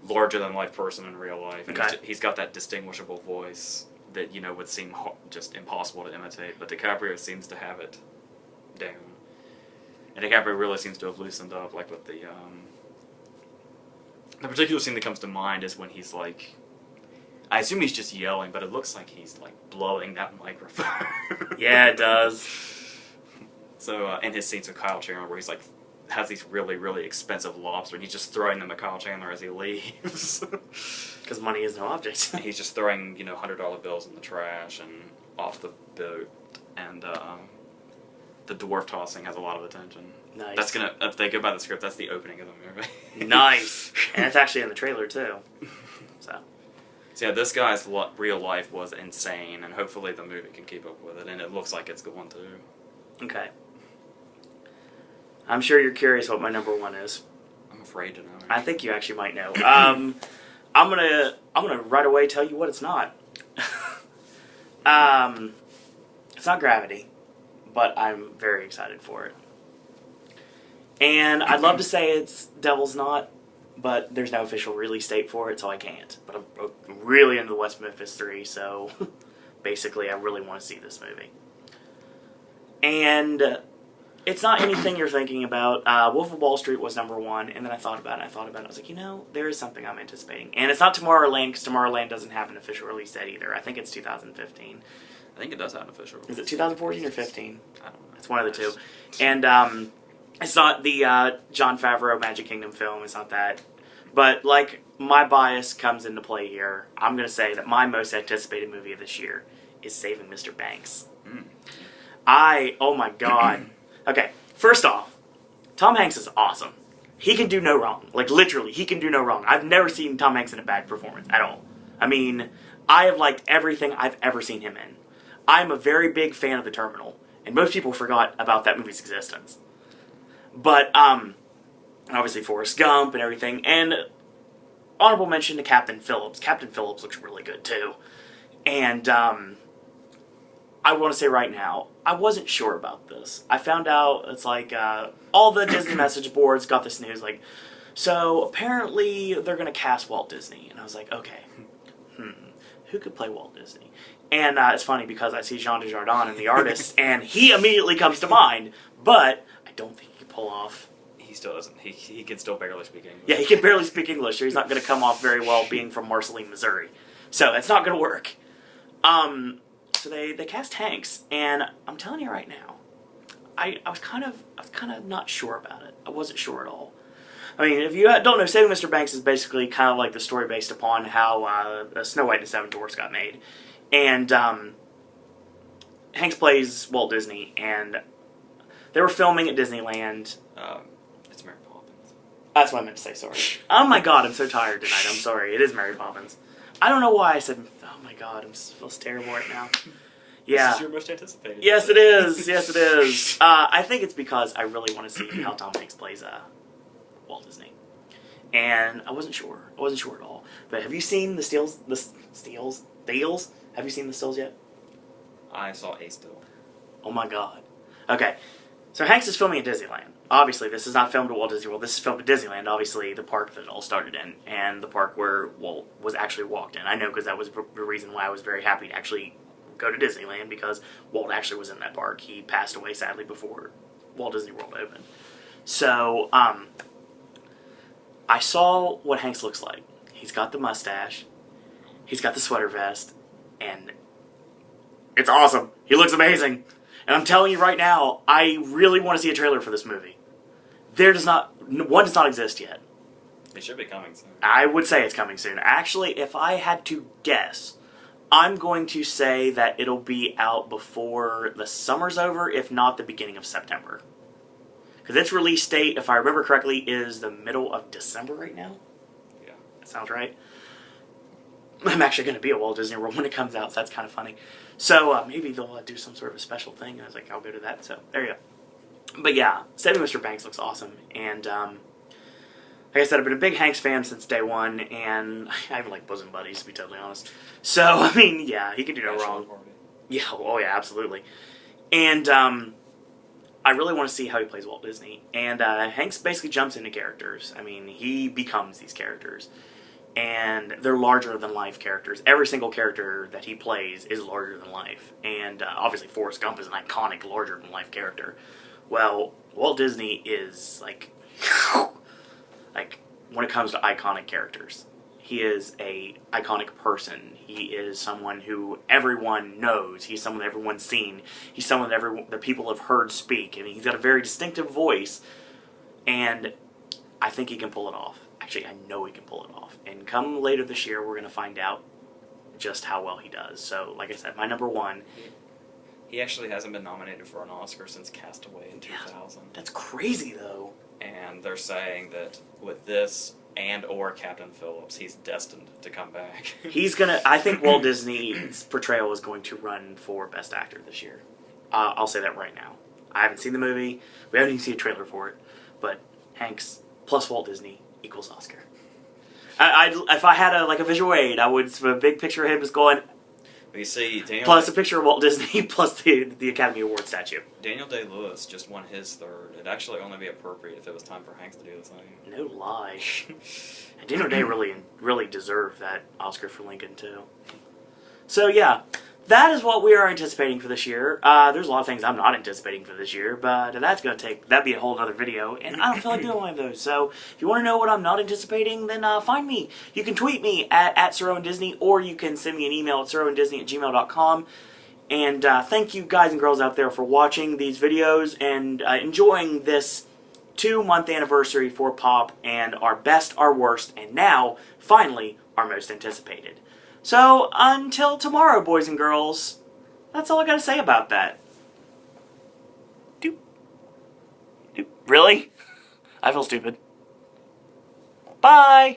larger than life person in real life, and he's got that distinguishable voice that would seem just impossible to imitate. But DiCaprio seems to have it down, and DiCaprio really seems to have loosened up. Like with the particular scene that comes to mind is when he's like, I assume he's just yelling, but it looks like he's like blowing that microphone. Yeah, it does. So, in his scenes with Kyle Chandler, where he's like, has these really, really expensive lobster, and he's just throwing them at Kyle Chandler as he leaves. Because money is no object. He's just throwing, $100 bills in the trash and off the boat, and the dwarf tossing has a lot of attention. Nice. That's gonna, if they go by the script, that's the opening of the movie. Nice. And it's actually in the trailer, too. So yeah, this guy's real life was insane, and hopefully the movie can keep up with it, and it looks like it's going to. Okay. I'm sure you're curious what my number 1 is. I'm afraid to know. I think you actually might know. I'm gonna right away tell you what it's not. It's not Gravity, but I'm very excited for it. And I'd love to say it's Devil's Knot, but there's no official release date for it, so I can't. But I'm really into the West Memphis 3, so basically I really want to see this movie. And it's not anything you're thinking about. Wolf of Wall Street was number 1, and then I thought about it. I was like, there is something I'm anticipating. And it's not Tomorrowland, because Tomorrowland doesn't have an official release date either. I think it's 2015. I think it does have an official release. Is it 2014 or 15? I don't know. It's one of the two. And it's not the Jon Favreau Magic Kingdom film. It's not that. But, like, my bias comes into play here. I'm going to say that my most anticipated movie of this year is Saving Mr. Banks. Oh my god. Okay, first off, Tom Hanks is awesome. He can do no wrong. Like, literally, he can do no wrong. I've never seen Tom Hanks in a bad performance at all. I mean, I have liked everything I've ever seen him in. I'm a very big fan of The Terminal, and most people forgot about that movie's existence. But, obviously Forrest Gump and everything, and honorable mention to Captain Phillips. Captain Phillips looks really good, too. And, I want to say right now, I wasn't sure about this. I found out, it's like, all the Disney message boards got this news, like, so apparently they're going to cast Walt Disney. And I was like, okay, who could play Walt Disney? And it's funny because I see Jean Dujardin in The Artist, and he immediately comes to mind, but I don't think he can pull off. He still doesn't. He can still barely speak English. Yeah, he can barely speak English, so he's not going to come off very well being from Marceline, Missouri. So it's not going to work. So they cast Hanks, and I'm telling you right now, I was kind of not sure about it. I wasn't sure at all. I mean, if you don't know, Saving Mr. Banks is basically kind of like the story based upon how Snow White and the Seven Dwarfs got made, and Hanks plays Walt Disney, and they were filming at Disneyland. It's Mary Poppins. That's what I meant to say. Sorry. Oh my God, I'm so tired tonight. I'm sorry. It is Mary Poppins. I don't know why I said. Oh my God, I feel terrible right now. Yeah. This is your most anticipated. Yes, it is. Yes, it is. I think it's because I really want to see how Tom Hanks plays Walt Disney, and I wasn't sure. I wasn't sure at all. But have you seen the Steels? Have you seen the Stills yet? I saw a still. Oh my God. Okay. So Hanks is filming at Disneyland. Obviously, this is not filmed at Walt Disney World. This is filmed at Disneyland, obviously the park that it all started in, and the park where Walt was actually walked in. I know because that was the reason why I was very happy to actually go to Disneyland, because Walt actually was in that park. He passed away, sadly, before Walt Disney World opened. So, I saw what Hanks looks like. He's got the mustache, he's got the sweater vest, and it's awesome. He looks amazing. And I'm telling you right now, I really want to see a trailer for this movie. One does not exist yet. It should be coming soon. I would say it's coming soon. Actually, if I had to guess, I'm going to say that it'll be out before the summer's over, if not the beginning of September. Because its release date, if I remember correctly, is the middle of December right now. Yeah. That sounds right. I'm actually going to be at Walt Disney World when it comes out, so that's kind of funny. So maybe they'll do some sort of a special thing, and I was like, I'll go to that, so there you go. But yeah, Saving Mr. Banks looks awesome, and like I said, I've been a big Hanks fan since day one, and I even like bosom buddies, to be totally honest. So, I mean, yeah, he can do no wrong. Yeah, oh yeah, absolutely. And I really want to see how he plays Walt Disney. And Hanks basically jumps into characters. I mean, he becomes these characters. And they're larger-than-life characters. Every single character that he plays is larger than life. And obviously Forrest Gump is an iconic larger-than-life character. Well, Walt Disney is, like, when it comes to iconic characters, he is a iconic person. He is someone who everyone knows. He's someone everyone's seen. He's someone that people have heard speak. I mean, he's got a very distinctive voice, and I think he can pull it off. Actually, I know he can pull it off. And come later this year, we're going to find out just how well he does. So, like I said, my number one. He actually hasn't been nominated for an Oscar since Castaway in 2000. That's crazy, though. And they're saying that with this and/or Captain Phillips, he's destined to come back. I think Walt Disney's portrayal is going to run for Best Actor this year. I'll say that right now. I haven't seen the movie. We haven't even seen a trailer for it. But Hanks plus Walt Disney equals Oscar. If I had a visual aid, I would, a big picture of him just going, You see, Plus a picture of Walt Disney, plus the Academy Award statue. Daniel Day-Lewis just won his third. It'd actually only be appropriate if it was time for Hanks to do the same. No lie. And Daniel Day really deserved that Oscar for Lincoln, too. So, yeah. That is what we are anticipating for this year. There's a lot of things I'm not anticipating for this year, but that'd be a whole other video, and I don't feel like doing one of those. So, if you want to know what I'm not anticipating, then find me. You can tweet me at Sir Owen Disney, or you can send me an email at sirowen@gmail.com. And thank you guys and girls out there for watching these videos and enjoying this 2-month anniversary for Pop and our best, our worst, and now, finally, our most anticipated. So, until tomorrow, boys and girls, that's all I gotta say about that. Doop. Doop. Really? I feel stupid. Bye!